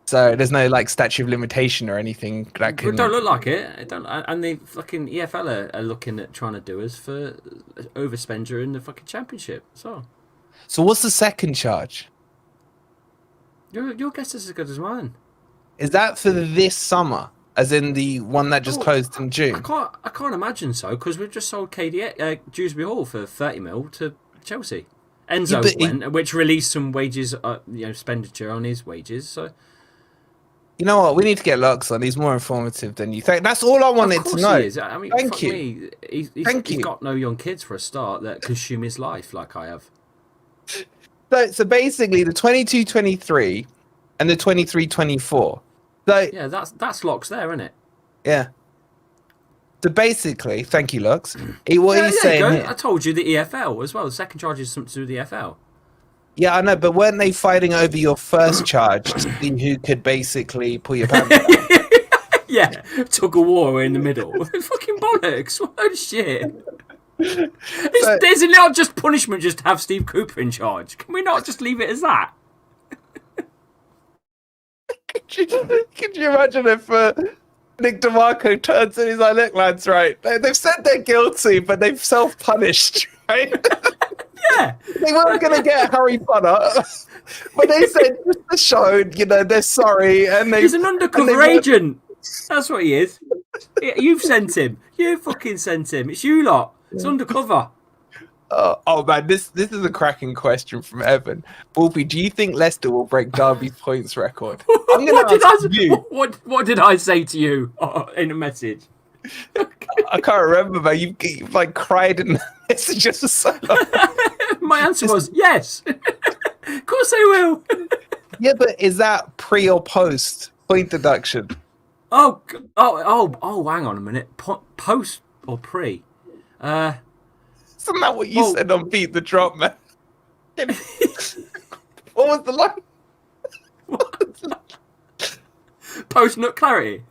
So there's no like statute of limitation or anything that can. It don't look like it. It don't. And the fucking EFL are looking at trying to do us for overspend during the fucking championship. So what's the second charge? Your guess is as good as mine. Is that for this summer, as in the one that just closed in June? I can't imagine so, because we've just sold Dewsbury Hall for 30 mil to Chelsea. Enzo went, which released some wages, expenditure on his wages. So you know what? We need to get Lux on. He's more informative than you think. That's all I wanted to know. He is. I mean, thank you. He's got no young kids for a start that consume his life like I have. So basically, the 22-23 and the 23-24. So yeah, that's Lux there, isn't it? Yeah. So basically, thank you, Lux. What he's saying here, I told you the EFL as well. The second charge is something to do with the EFL. Yeah, I know, but weren't they fighting over your first charge to see who could basically pull your pants down? Yeah, tug of war in the middle. Fucking bollocks! What a shit! Isn't it just punishment just to have Steve Cooper in charge? Can we not just leave it as that? Could you imagine if Nick DeMarco turns and he's like, look, lads, right, they've said they're guilty, but they've self-punished, right? Yeah. They weren't going to get Harry Potter, but they said just to show, they're sorry. And he's an undercover agent. That's what he is. You've sent him. You fucking sent him. It's you lot. It's undercover. Oh man, this is a cracking question from Evan. Wolfie, do you think Leicester will break Derby's points record? I'm going to ask you. What did I say to you in a message? I can't remember, man. You've like cried in the messages for so long. My answer was yes. Of course I will. Yeah, but is that pre or post point deduction? Oh, hang on a minute. Post or pre? Isn't that what you said on Beat the Drop, man? What was the line? Post nut clarity.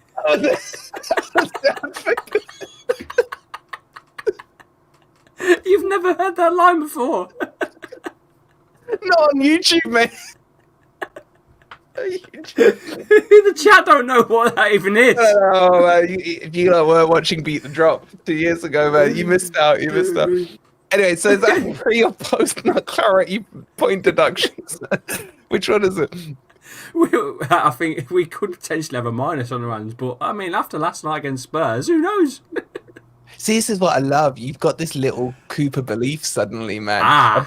You've never heard that line before? Not on YouTube, mate. The chat don't know what that even is. Oh man, if you were watching Beat the Drop 2 years ago, man, you missed out. Anyway, so is that pre or post nut clarity point deductions? Which one is it? I think we could potentially have a minus on our hands, but I mean, after last night against Spurs, who knows? See, this is what I love. You've got this little Cooper belief suddenly, man.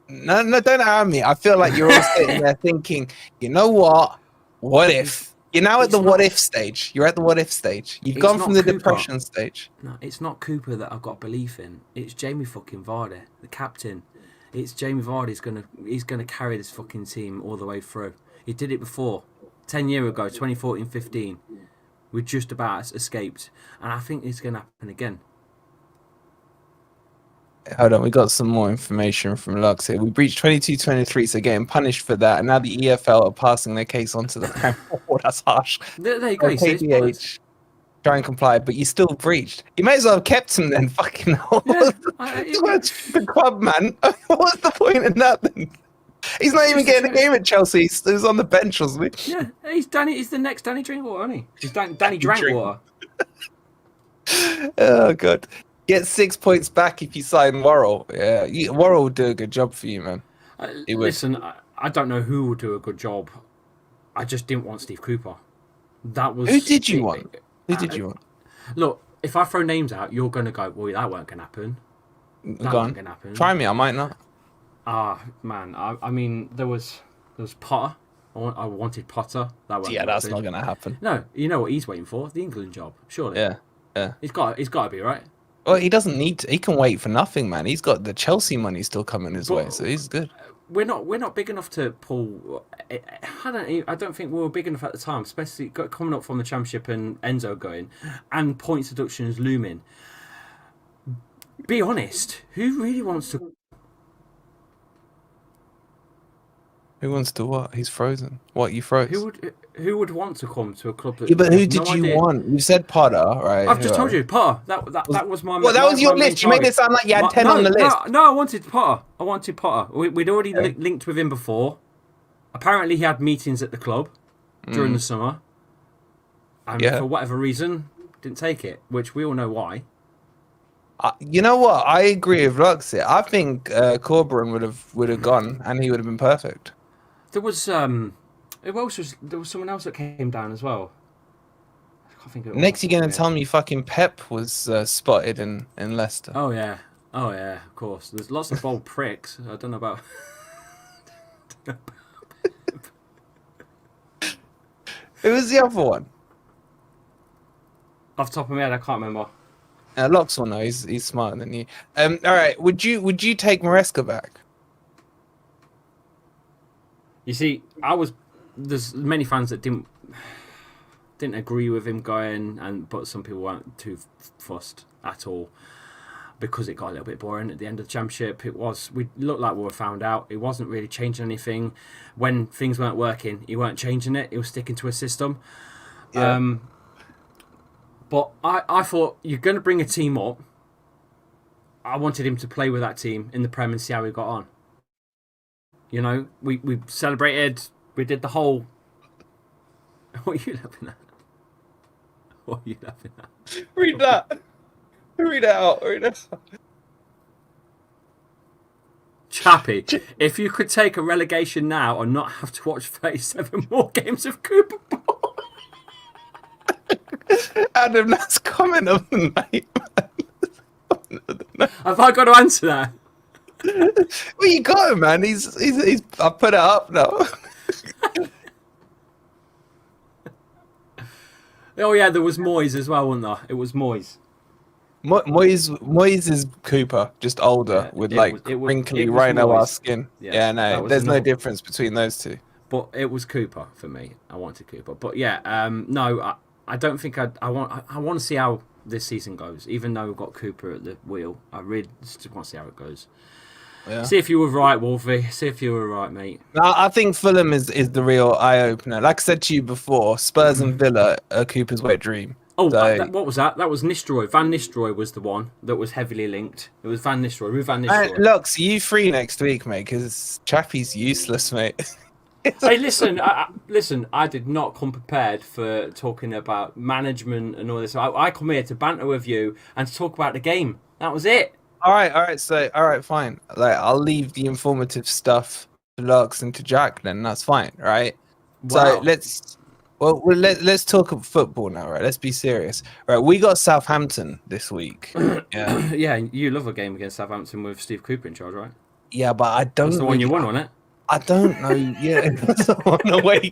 No, don't arm me. I feel like you're all sitting there thinking, you know what? What if? You're now at the what if stage. You're at the what if stage. You've gone from the depression stage. No, it's not Cooper that I've got belief in. It's Jamie fucking Vardy, the captain. It's Jamie Vardy's gonna carry this fucking team all the way through. He did it before. 10 years ago, 2014-15. We just about escaped. And I think it's gonna happen again. Hold on, we got some more information from Lux here. We breached 22-23, so getting punished for that. And now the EFL are passing their case on to the Prem. Oh, that's harsh. There you go. KPH, try and comply, but you still breached. You may as well have kept him then, fucking hell. Yeah, the club, man. What's the point in that then? He's not even getting a game at Chelsea. He was on the bench, wasn't he? Yeah, he's the next Danny Drinkwater, isn't he? He's Danny Drinkwater. Oh, God. Get 6 points back if you sign Worrell. Yeah, Worrell will do a good job for you, man. He would. Listen, I don't know who will do a good job. I just didn't want Steve Cooper. That was Who did you want? Who did you want? Look, if I throw names out, you're gonna go, well, that weren't gonna happen. That Go wasn't on. gonna happen. Try me. I might not. Man. I mean, there was Potter. I wanted Potter. That wasn't Yeah, that's not gonna happen. No, you know what he's waiting for? The England job, surely. Yeah. He's got to be, right. Well, he doesn't need to. He can wait for nothing, man. He's got the Chelsea money still coming his way, so he's good. We're not big enough to pull. I don't think we were big enough at the time, especially coming up from the Championship and Enzo going, and points deduction is looming. Be honest, who really wants to? Who wants to what? He's frozen. What, you froze? Who would want to come to a club that? Yeah, but who did you want? You said Potter, right? I've just told you, Potter. That was my. Well, that was your list. You made it sound like you had 10 on the list. No, I wanted Potter. We'd already linked with him before. Apparently, he had meetings at the club during the summer, and for whatever reason, didn't take it. Which we all know why. You know what? I agree with Lux here. I think Corberan would have gone, and he would have been perfect. There was there was someone else that came down as well. I can't think of it. Next, you're gonna tell me fucking Pep was spotted in Leicester. Oh yeah, of course. There's lots of bold pricks. I don't know about. Who was the other one? Off the top of my head, I can't remember. Lux will know. He's smarter than you. All right. Would you take Maresca back? You see, there's many fans that didn't agree with him going, but some people weren't too fussed at all because it got a little bit boring at the end of the Championship. We looked like we were found out. It wasn't really changing anything. When things weren't working, he weren't changing it. He was sticking to a system. Yeah. But I thought, you're going to bring a team up. I wanted him to play with that team in the Prem and see how he got on. You know, we celebrated. We did the whole... What are you laughing at? What are you laughing at? Read that. Read it out. Chappie, if you could take a relegation now and not have to watch 37 more games of Cooper Ball. Adam, that's comment of the night, man. Have I got to answer that? Well, you got him, man. He's I put it up now. Oh yeah, there was Moyes as well, wasn't there? It was Moyes. Moyes is Cooper, just older, with wrinkly rhino-ass skin. Yeah, no, there's no difference between those two. But it was Cooper for me. I wanted Cooper, but yeah, no, I don't think I want to see how this season goes. Even though we've got Cooper at the wheel, I really just want to see how it goes. Yeah. See if you were right, Wolfie. See if you were right, mate. I think Fulham is the real eye-opener. Like I said to you before, Spurs and Villa are Cooper's wet dream. Oh, what was that? That was Nistelrooy. Van Nistelrooy was the one that was heavily linked. It was Van Nistelrooy. Who Van Nistelrooy? Lux, are you free next week, mate? Because Chappie's useless, mate. Hey, listen, I did not come prepared for talking about management and all this. I come here to banter with you and to talk about the game. That was it. All right, fine. Like, I'll leave the informative stuff to Lux and to Jack. Then that's fine, right? Wow. So let's talk football now, right? Let's be serious, right? We got Southampton this week. Yeah, yeah. You love a game against Southampton with Steve Cooper in charge, right? Yeah, but I don't. That's the one you won, wasn't it? I don't know. Yeah, it was on the way.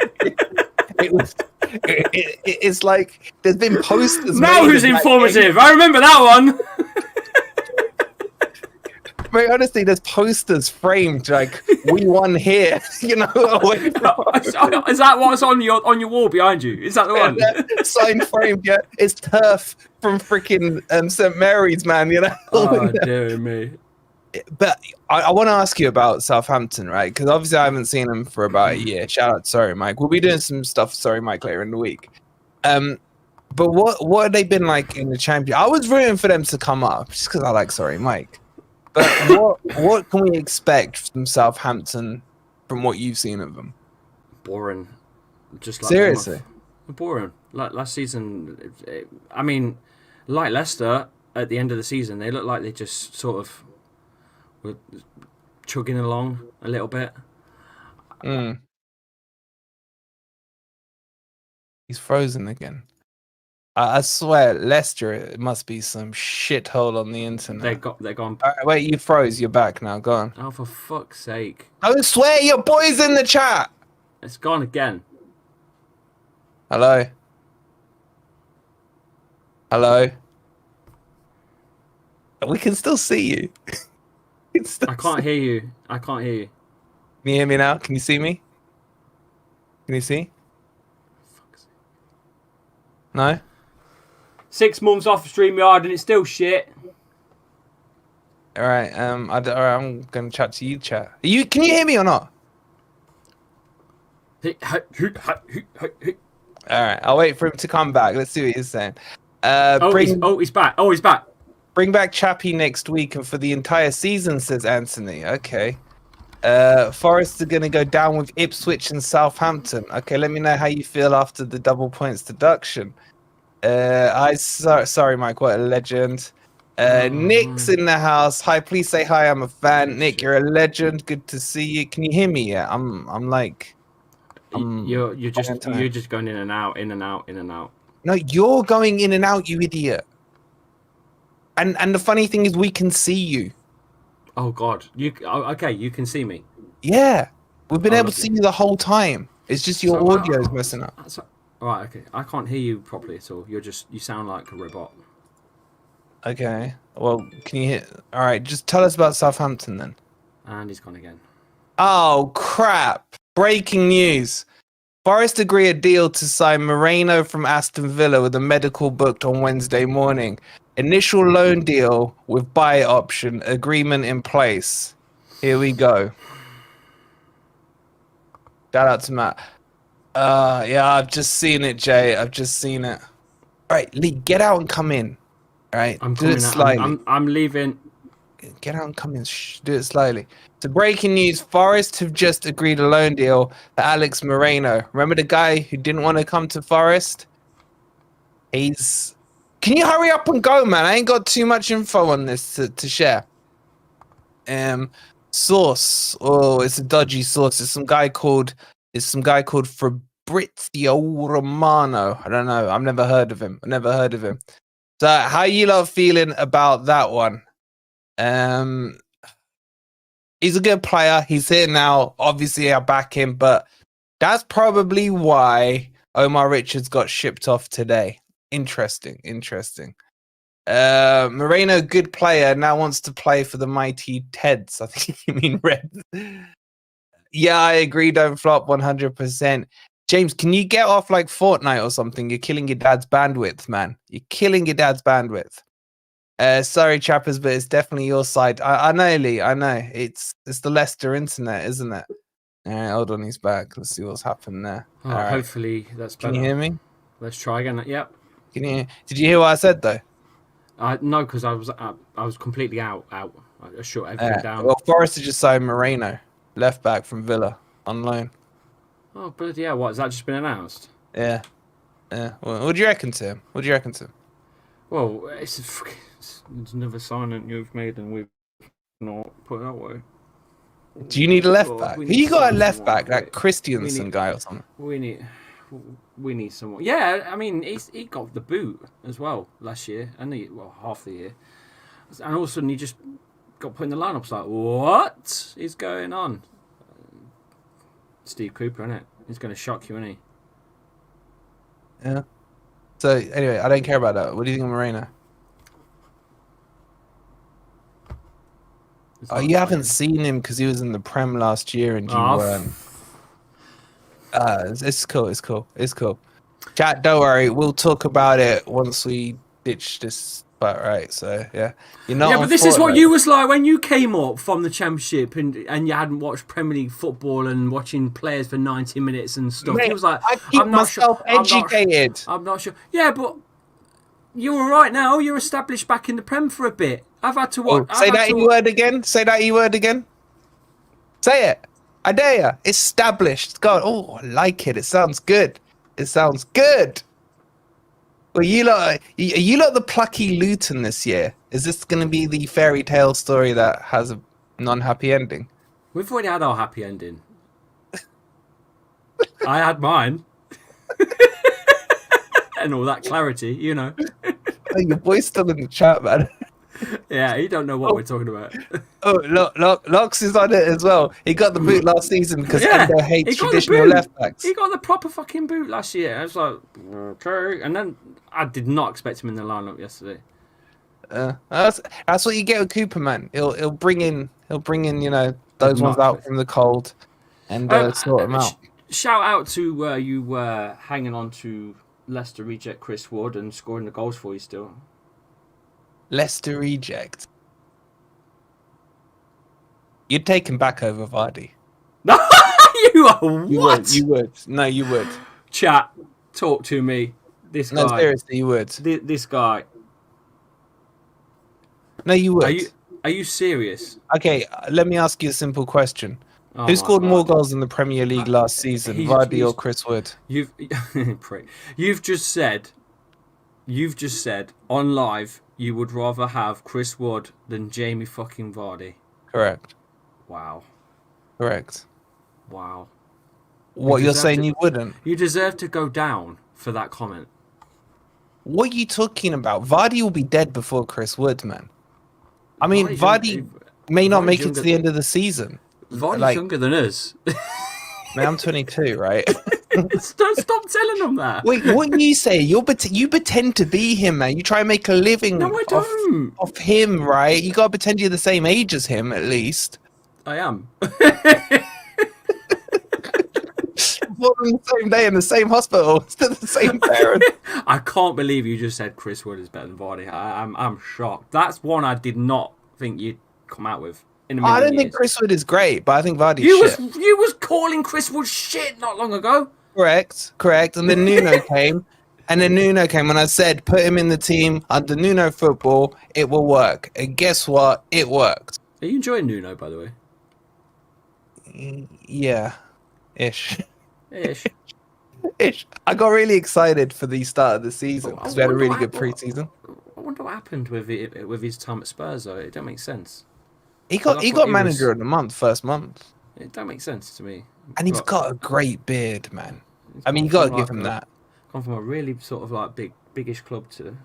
It's like there's been posters. Now who's informative? I remember that one. Very honestly, there's posters framed like we won here. You know, is that what's on your wall behind you? Is that the one? Yeah, signed framed? Yeah, it's turf from freaking St Mary's, man. You know. Oh dear me. But I want to ask you about Southampton, right? Because obviously I haven't seen them for about a year. Shout out to Sorry Mike. We'll be doing some stuff, Sorry Mike, later in the week. But what have they been like in the Championship? I was rooting for them to come up just because I like Sorry Mike. But what can we expect from Southampton from what you've seen of them? Boring. Just like seriously boring. Like last season, I mean, like Leicester, at the end of the season, they look like they just sort of were chugging along a little bit. He's frozen again. I swear, Leicester, it must be some shithole on the internet. They're gone. All right, wait, you froze. You're back now. Go on. Oh, for fuck's sake! I swear, your boy's in the chat. It's gone again. Hello. Hello. We can still see you. I can't hear you. I can't hear you. Can you hear me now? Can you see me? Can you see? No? 6 months off StreamYard and it's still shit. All right. I'm gonna chat to you, chat. Can you hear me or not? All right. I'll wait for him to come back. Let's see what he's saying. He's back. Oh, he's back. Bring back Chappie next week and for the entire season, says Anthony. Okay. Forest are going to go down with Ipswich and Southampton. Okay, let me know how you feel after the double points deduction. Sorry, Mike, what a legend. Nick's in the house. Hi, please say hi. I'm a fan. Nick, you're a legend. Good to see you. Can you hear me? Yeah, You're just going in and out, in and out, in and out. No, you're going in and out, you idiot. And the funny thing is, we can see you. Oh God, okay? You can see me. Yeah, we've been able to see you the whole time. It's just your audio is messing up. Right, okay. I can't hear you properly at all. You sound like a robot. Okay. Well, can you hear? All right, just tell us about Southampton then. And he's gone again. Oh crap! Breaking news. Forest agree a deal to sign Murillo from Aston Villa with a medical booked on Wednesday morning. Initial loan deal with buy option agreement in place. Here we go. Shout out to Matt. Yeah, I've just seen it, Jay. I've just seen it. All right, Lee, get out and come in. All right, do it slightly. I'm leaving. Get out and come in. Shh, do it slightly. So breaking news, Forest have just agreed a loan deal to Alex Moreno. Remember the guy who didn't want to come to Forest? Can you hurry up and go, man? I ain't got too much info on this to share. Source. Oh, it's a dodgy source. It's some guy called Fabrizio Romano. I don't know. I've never heard of him. So how you lot feeling about that one? He's a good player. He's here now. Obviously, I back him, but that's probably why Omar Richards got shipped off today. Interesting. Moreno, good player, now wants to play for the mighty Teds. I think you mean Reds. Yeah, I agree. Don't flop 100%. James, can you get off like Fortnite or something? You're killing your dad's bandwidth, man. You're killing your dad's bandwidth. Sorry, chappers, but it's definitely your side. I know, Lee. I know. It's the Leicester internet, isn't it? All right, hold on. He's back. Let's see what's happened there. Oh, all right. Hopefully that's better. Can you hear me? Let's try again. Yep. Did you hear what I said though? No, because I was completely out. I shut everything down. Well, Forest just signed Moreno, left back from Villa, on loan. Oh, but yeah, what has that just been announced? Yeah. Well, what do you reckon to him? Well, it's another signing you've made, and we've not put it that way. Do you need a left back? Who you got a left back? That Christiansen guy or something? We need someone. Yeah, I mean, he got the boot as well last year, and half the year, and all of a sudden he just got put in the lineup. It's like, what is going on? Steve Cooper, isn't it? He's going to shock you, isn't he? Yeah. So anyway, I don't care about that. What do you think of Moreno? Oh, you haven't seen him because he was in the Prem last year and you weren't. It's cool. Chat, don't worry. We'll talk about it once we ditch this part, right? So, yeah. You're not but this is what you was like when you came up from the Championship and you hadn't watched Premier League football and watching players for 90 minutes and stuff. Mate, he was like, I keep myself educated. I'm not sure. Yeah, but you're all right now. You're established back in the Prem for a bit. I've had to watch. Say that E word again. Say it. I dare you. Established. God, I like it. It sounds good. Well, you lot the plucky Luton this year. Is this going to be the fairy tale story that has a non-happy ending? We've already had our happy ending. I had mine. And all that clarity, you know. Oh, your boy's still in the chat, man. Yeah, he don't know what we're talking about. Oh, Locks is on it as well. He got the boot last season because Yeah, Endo he hates got the traditional boot. left backs. He got the proper fucking boot last year. I was like, okay. And then I did not expect him in the lineup yesterday. That's what you get with Cooper, man. He'll bring in you know those ones out from the cold and sort them out. Shout out to you hanging on to Leicester reject Chris Wood and scoring the goals for you still. Leicester reject. You'd take him back over Vardy. You are what? You would. No, you would. Chat, talk to me. This guy. No, seriously, you would. This guy. No, you would. Are you serious? Okay, let me ask you a simple question. Who scored more goals in the Premier League last season, Vardy or Chris Wood? You've just said on live you would rather have Chris Wood than Jamie fucking Vardy. Correct. Wow. Correct. Wow. What, you're saying you wouldn't? You deserve to go down for that comment. What are you talking about? Vardy will be dead before Chris Wood, man. I mean, Vardy may not make it to the end of the season. Vardy's younger than us. Man, I'm 22, right? Stop telling them that. Wait, what you say? You pretend to be him, man. You try and make a living off him, right? You gotta pretend you're the same age as him, at least. I am. Born on the same day in the same hospital, still the same parents. I can't believe you just said Chris Wood is better than Vardy. I'm shocked. That's one I did not think you'd come out with. I don't think Chris Wood is great, but I think Vardy's shit. You was calling Chris Wood shit not long ago. Correct. And then Nuno came. And I said, put him in the team under Nuno football, it will work. And guess what? It worked. Are you enjoying Nuno, by the way? Yeah. Ish. Ish. I got really excited for the start of the season because we had a really good pre-season. I wonder what happened with his time at Spurs, though. It don't make sense. He got manager of the month, first month. It don't make sense to me. And he's got a great beard, man. I mean, you got to give him that. Come from a really sort of like biggish club to.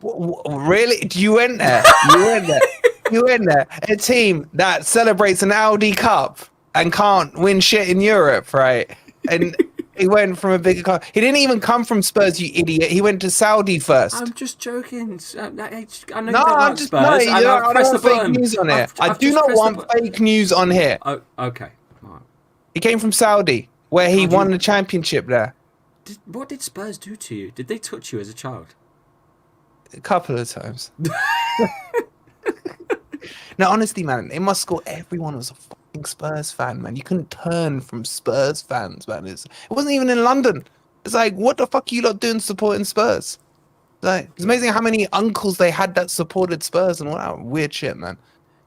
Really? You went there? You went there. A team that celebrates an Audi Cup and can't win shit in Europe, right? And he went from a bigger club. He didn't even come from Spurs, you idiot. He went to Saudi first. I'm just joking. I know you don't like Spurs. I don't want fake news on here. I do not want fake news on here. Oh, okay. Right. He came from Saudi, where he won the championship there. What did Spurs do to you? Did they touch you as a child? A couple of times. Now, honestly, man, in my school, everyone was a fucking Spurs fan, man. You couldn't turn from Spurs fans, man. It wasn't even in London. It's like, what the fuck are you lot doing supporting Spurs? Like, it's amazing how many uncles they had that supported Spurs and all that weird shit, man.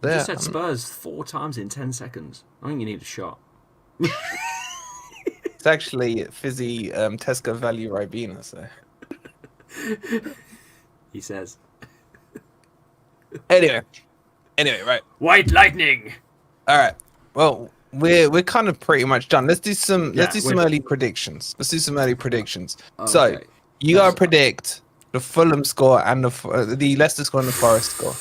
You just said Spurs 4 times in 10 seconds. I think you need a shot. It's actually fizzy Tesco Value Ribena, so. He says. Anyway, right. White lightning. All right. Well, we're kind of pretty much done. Let's do some early predictions. Okay. So you gotta predict the Fulham score and the Leicester score and the Forest score.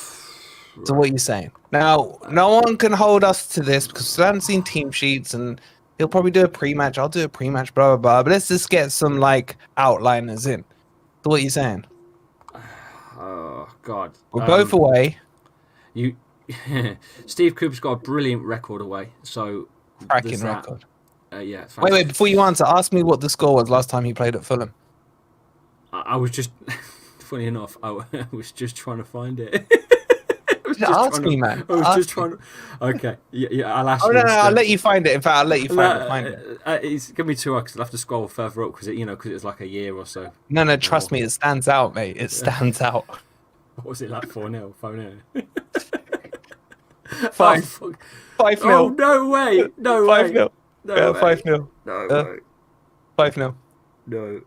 So what are you saying? Now, no one can hold us to this because we haven't seen team sheets, and he'll probably do a pre-match. I'll do a pre-match, blah blah blah. But let's just get some like outliners in. So what are you saying? Oh God. We're both away. Steve Cooper's got a brilliant record away, so cracking record. Yeah. Wait, before you answer, ask me what the score was last time he played at Fulham. I was just, funny enough, I was just trying to find it. Ask me, man. I was just trying to. Okay, yeah, I'll ask you. No, I'll let you find it. In fact, I'll let you find it. Give me 2 hours. I'll have to scroll further up because it was like a year or so. No, trust me, it stands out, mate. It stands out. What was it like? 4-0, 5-0. 5-0. Oh no way! No way! 5-0. No yeah, way. 5-0. No way. 5-0. No.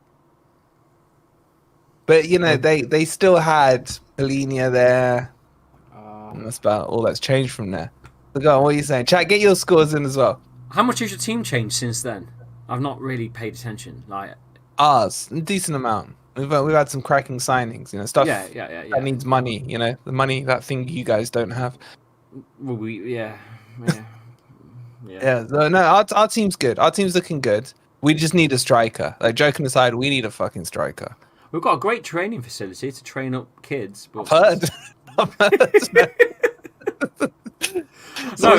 But you know, they still had Polinia there. And that's about all that's changed from there. So go on, what are you saying? Chat, get your scores in as well. How much has your team changed since then? I've not really paid attention. Like Ours, a decent amount. We've had some cracking signings, you know, stuff that needs money, you know, the money, that thing you guys don't have. Well, yeah. So, no, our team's good. Our team's looking good. We just need a striker. Like, joking aside, we need a fucking striker. We've got a great training facility to train up kids. But... I've heard. No,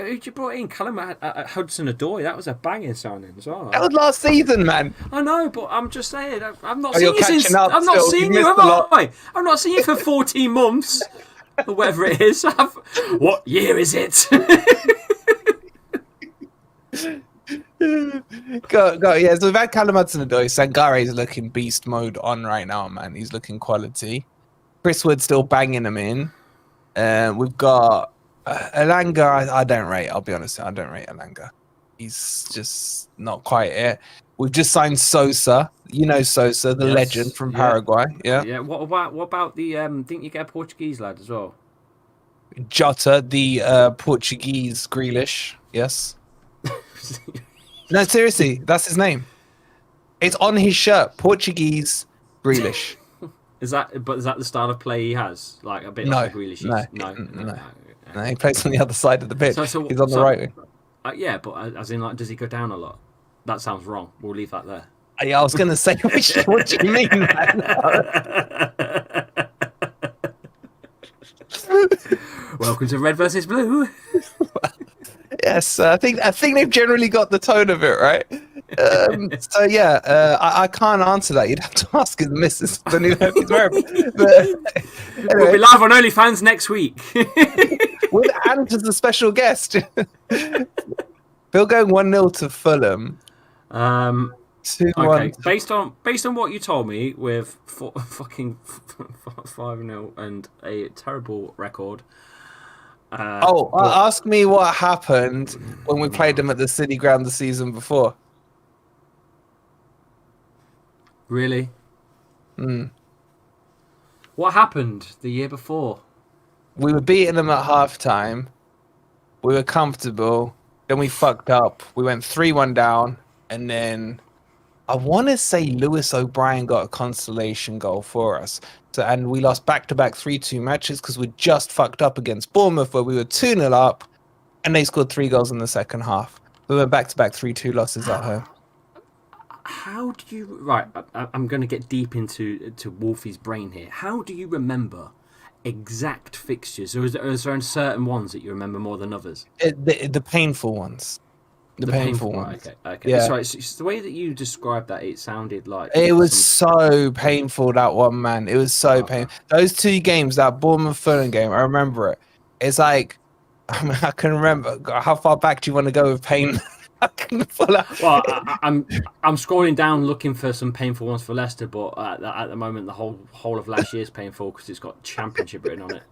you brought in Callum Hudson-Odoi. That was a banging signing as well. That was last season, man. I know, but I'm just saying, I've not seen you since. I've not seen you, have I? I've not seen you for 14 months or whatever it is. What year is it? Yeah, so we've had Callum Hudson-Odoi. Sangare's looking beast mode on right now, man. He's looking quality. Chris Wood's still banging him in. We've got Elanga. I don't rate. I'll be honest. I don't rate Elanga. He's just not quite it. We've just signed Sosa. You know Sosa, the legend from Paraguay. Yeah. Yeah. What about the? Didn't you get a Portuguese lad as well? Jota, the Portuguese Grealish. Yes. No, seriously, that's his name. It's on his shirt. Portuguese Grealish. Is that the style of play he has? Like a bit like Grealish? No, he plays on the other side of the pitch. He's on the right wing. Yeah, but as in, like, does he go down a lot? That sounds wrong. We'll leave that there. Yeah, I was going to say, what do you mean, man? Welcome to Red versus Blue. Yes, I think they've generally got the tone of it, right? So yeah, I can't answer that. You'd have to ask his missus. I don't even know if he's married. But anyway, we'll be live on OnlyFans next week with Ant as a special guest. Phil going 1-0 to Fulham. 2-1. Okay. Based on what you told me, with fucking 5-0 and a terrible record. Ask me what happened when we played them at the City Ground the season before. Really? What happened the year before? We were beating them at half-time. We were comfortable. Then we fucked up. We went 3-1 down. And then I want to say Lewis O'Brien got a consolation goal for us. And we lost back-to-back 3-2 matches because we just fucked up against Bournemouth where we were 2-0 up. And they scored 3 goals in the second half. We went back-to-back 3-2 losses at home. How do you... Right, I'm going to get deep into Wolfie's brain here. How do you remember exact fixtures? Or is there certain ones that you remember more than others? The painful ones. The painful ones. Okay. Yeah. Sorry, it's the way that you described that, it sounded like... It was so painful, that one, man. It was so painful. Those 2 games, that Bournemouth-Fulham game, I remember it. It's like... I can remember. How far back do you want to go with pain? Well, I'm scrolling down looking for some painful ones for Leicester, but at the moment the whole of last year's painful because it's got championship written on it.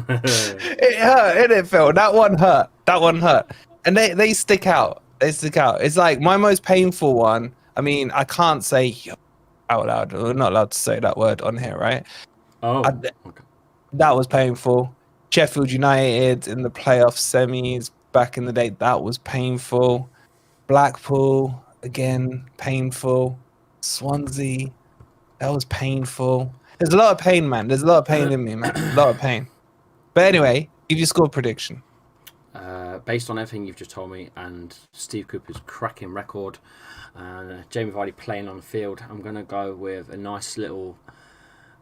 It hurt, innit, Phil? That one hurt. And they stick out. It's like my most painful one. I mean, I can't say out loud. We're not allowed to say that word on here, right? Okay. That was painful. Sheffield United in the playoff semis back in the day, that was painful. Blackpool, again, painful. Swansea, that was painful. There's a lot of pain, man. There's a lot of pain in me, man. A lot of pain. But anyway, give your score prediction. Based on everything you've just told me and Steve Cooper's cracking record and Jamie Vardy playing on the field, I'm going to go with a nice little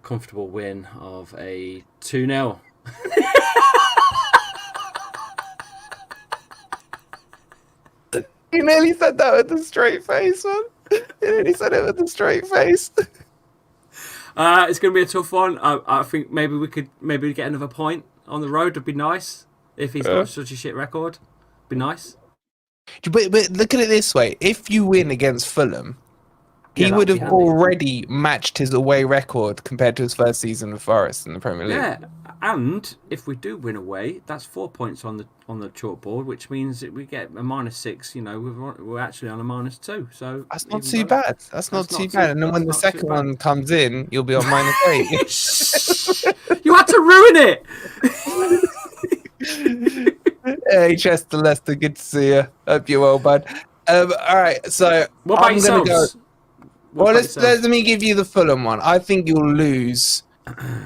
comfortable win of a 2-0. You nearly said that with a straight face, man. You nearly said it with a straight face. It's going to be a tough one. I think maybe we could get another point on the road. Would be nice if he's got such a shit record. Be nice. But look at it this way: if you win against Fulham, he that would would have be handy. already matched his away record compared to his first season of Forest in the Premier League. Yeah, and if we do win away, that's 4 points on the chalkboard, which means that we get a -6. You know, we're actually on a -2. So That's not even too better. bad. That's not too bad. And then when the that's not too second bad. one comes in, you'll be on -8. Shh! You had to ruin it. Hey, Chester Leicester, good to see you. Hope you're well, bud. All right, so What about I'm gonna yourselves? go. What Well, about let yourselves? me give you the Fulham one. I think you'll lose.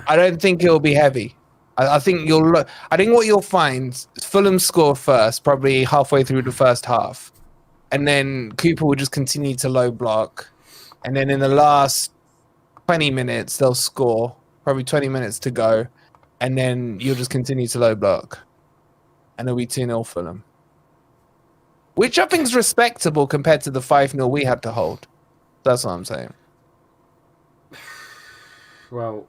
I don't think it'll be heavy. I think I think what you'll find is Fulham score first, probably halfway through the first half, and then Cooper will just continue to low block, and then in the last 20 minutes they'll score. Probably 20 minutes to go, and then you'll just continue to low block, and it'll be 2-0 Fulham, which I think is respectable compared to the 5-0 we had to hold. That's what I'm saying. Well,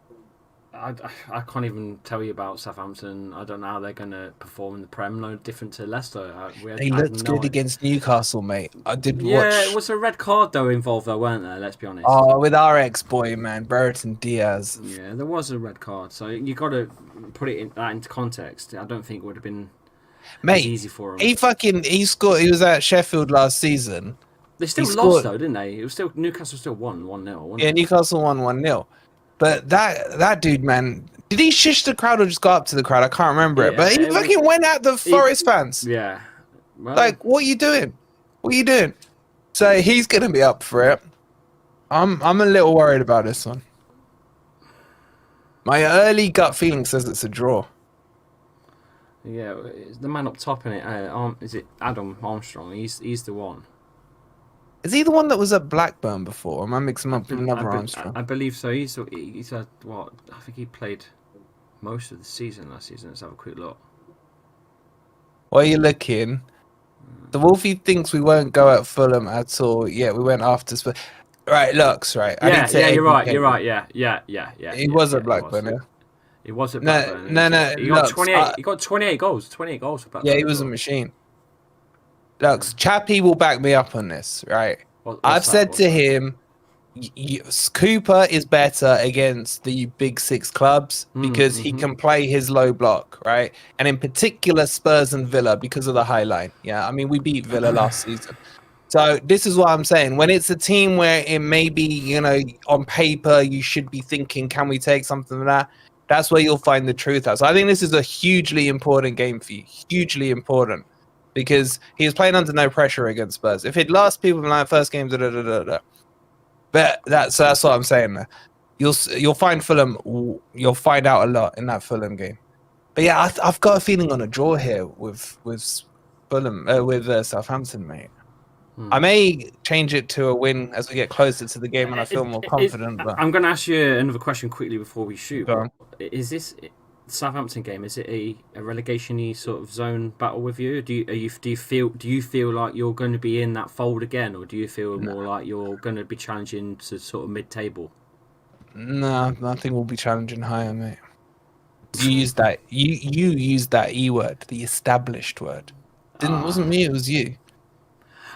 I can't even tell you about Southampton. I don't know how they're going to perform in the Prem. No different to Leicester. They looked good against Newcastle, mate. I did watch. Yeah, it was a red card though involved though, weren't there? Let's be honest. Oh, with our ex-boy, man, Brereton Diaz. Yeah, there was a red card. So you got to put that into context. I don't think it would have been as easy for him. He scored. He was at Sheffield last season. They still lost though, didn't they? It was still Newcastle still won 1-0. Yeah, Newcastle won 1-0. But that dude, man, did he shish the crowd or just go up to the crowd? I can't remember it. But he fucking went at the Forest fans. Yeah. Well, like, what are you doing? What are you doing? So he's gonna be up for it. I'm a little worried about this one. My early gut feeling says it's a draw. Yeah, the man up top in it. Is it Adam Armstrong? He's the one. Is he the one that was at Blackburn before? Or am I mixing him up with another Armstrong? I believe so. He's had what? I think he played most of the season last season. Let's have a quick look. While you're looking, the Wolfie thinks we won't go at Fulham at all. Yeah, we went after Spurs. Right, Lux, right. Yeah, you're right. You're right. Yeah. He was at Blackburn, yeah. He was at Blackburn. No. He got 28. He got 28 goals. 28 goals for Blackburn. Yeah, he was a machine. Lux, Chappie will back me up on this, right? I've said to him, Cooper is better against the big six clubs because he can play his low block, right? And in particular, Spurs and Villa because of the high line. Yeah, I mean, we beat Villa last season. So this is what I'm saying. When it's a team where it may be, you know, on paper, you should be thinking, can we take something from that? That's where you'll find the truth out. So I think this is a hugely important game for you. Hugely important. Because he was playing under no pressure against Spurs. If it lost people in that first game, but that's what I'm saying there. You'll find Fulham. You'll find out a lot in that Fulham game. But yeah, I've got a feeling on a draw here with Fulham with Southampton, mate. I may change it to a win as we get closer to the game and I feel more confident. But I'm going to ask you another question quickly before we shoot. Go on. Is this Southampton game? Is it a relegation-y sort of zone battle with you? Do you feel like you're going to be in that fold again, or do you feel more like you're going to be challenging to sort of mid-table? No, I think we'll be challenging higher, mate. You used that. You used that E word, the established word. Wasn't me. It was you.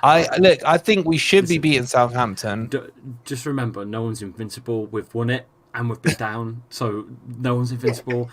I think we should be beating Southampton. Just remember, no one's invincible. We've won it. And we've been down, so no one's invincible.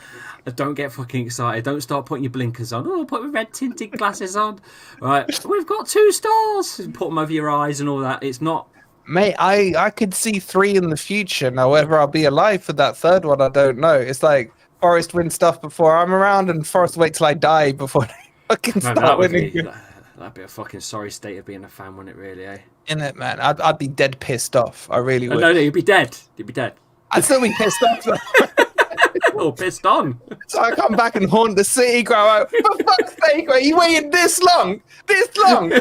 Don't get fucking excited. Don't start putting your blinkers on. Oh, put my red tinted glasses on. Right, we've got 2 stars. Put them over your eyes and all that. It's not... Mate, I could see 3 in the future. Now, whether I'll be alive for that third one, I don't know. It's like Forest win stuff before I'm around and Forest wait till I die before they fucking start winning. That'd be a fucking sorry state of being a fan, wouldn't it, really, eh? Innit, man? I'd be dead pissed off. I really would. No, you'd be dead. You'd be dead. I'd still be pissed off. Or pissed on. So I come back and haunt the city, grow out. For fuck's sake, mate, you waited this long? This long?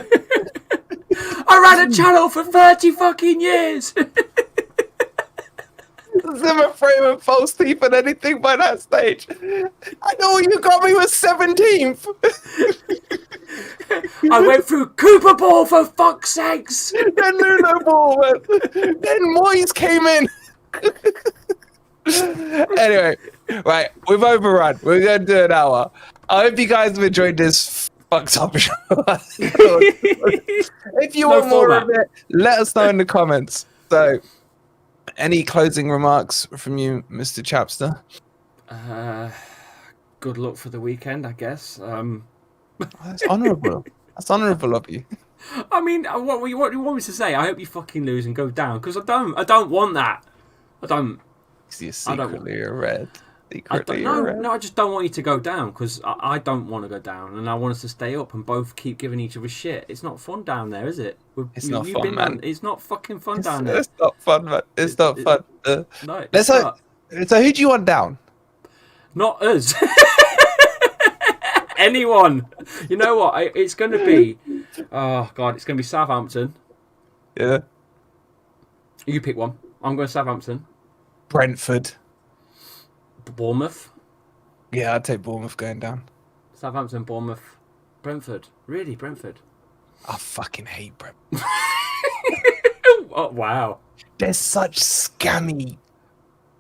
I ran a channel for 30 fucking years. Zimmer frame and false teeth and anything by that stage. I know you got me was 17th. I went through Cooper Ball for fuck's sakes. Then Nuno Ball went. Then Moyes came in. Anyway, right, we've overrun. We're going to do an hour. I hope you guys have enjoyed this fucked up show. If you want more of it, let us know in the comments. So, any closing remarks from you, Mr. Chapster? Good luck for the weekend, I guess. That's honourable. That's honourable of you. I mean, what do you want me to say? I hope you fucking lose and go down, because I don't want that. I don't. You're secretly a red. Secretly No, I just don't want you to go down, because I don't want to go down, and I want us to stay up and both keep giving each other shit. It's not fun down there, is it? It's not fun, man. It's not fucking fun down there. It's not fun, man. It's not fun. No, So who do you want down? Not us. Anyone. You know what? It's going to be... Oh, God. It's going to be Southampton. Yeah. You pick one. I'm going Southampton. Brentford. Bournemouth. Yeah, I'd take Bournemouth going down. Southampton, Bournemouth. Brentford. Really? Brentford? I fucking hate Brentford. Oh, wow. They're such scammy...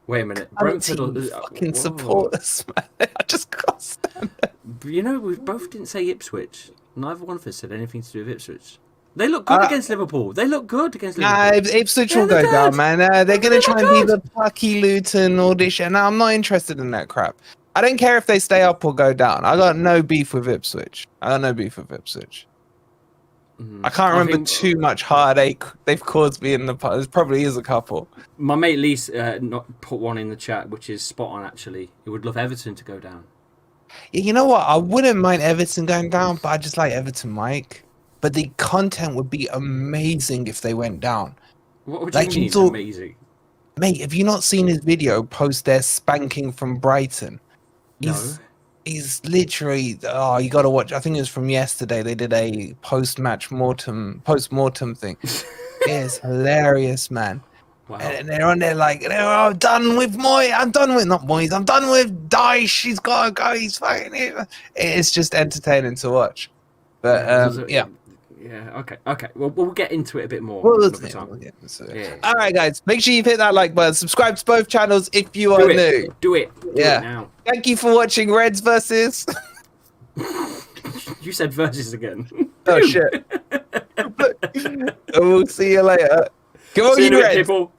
Wait a minute. Brentford fucking supporters, man. I just can't stand it. You know, we both didn't say Ipswich. Neither one of us said anything to do with Ipswich. They look good against Liverpool. They look good against Liverpool. Nah, Ipswich will go down, man. They're going to try and be the plucky Luton, all this shit. Nah, I'm not interested in that crap. I don't care if they stay up or go down. I got no beef with Ipswich. I can't remember too much heartache they've caused me in the past. There probably is a couple. My mate Lee not put one in the chat, which is spot on, actually. He would love Everton to go down. Yeah, you know what? I wouldn't mind Everton going down, but I just like Everton, Mike. But the content would be amazing if they went down. What would you mean amazing? Mate, have you not seen his video post their spanking from Brighton? No. He's literally, oh, you got to watch. I think it was from yesterday. They did a post-mortem thing. It's hilarious, man. Wow. And they're on there like, I'm done with Moyes. I'm done with, not Moyes. I'm done with Dyche. He's got to go. He's fucking it. It's just entertaining to watch. But, yeah. Yeah, okay. Well, we'll get into it a bit more. Yeah. All right, guys. Make sure you hit that like button. Subscribe to both channels if you are new. Do it Yeah. Now. Thank you for watching Reds versus. You said versus again. Oh, shit. We'll see you later. Come on, you Reds. People.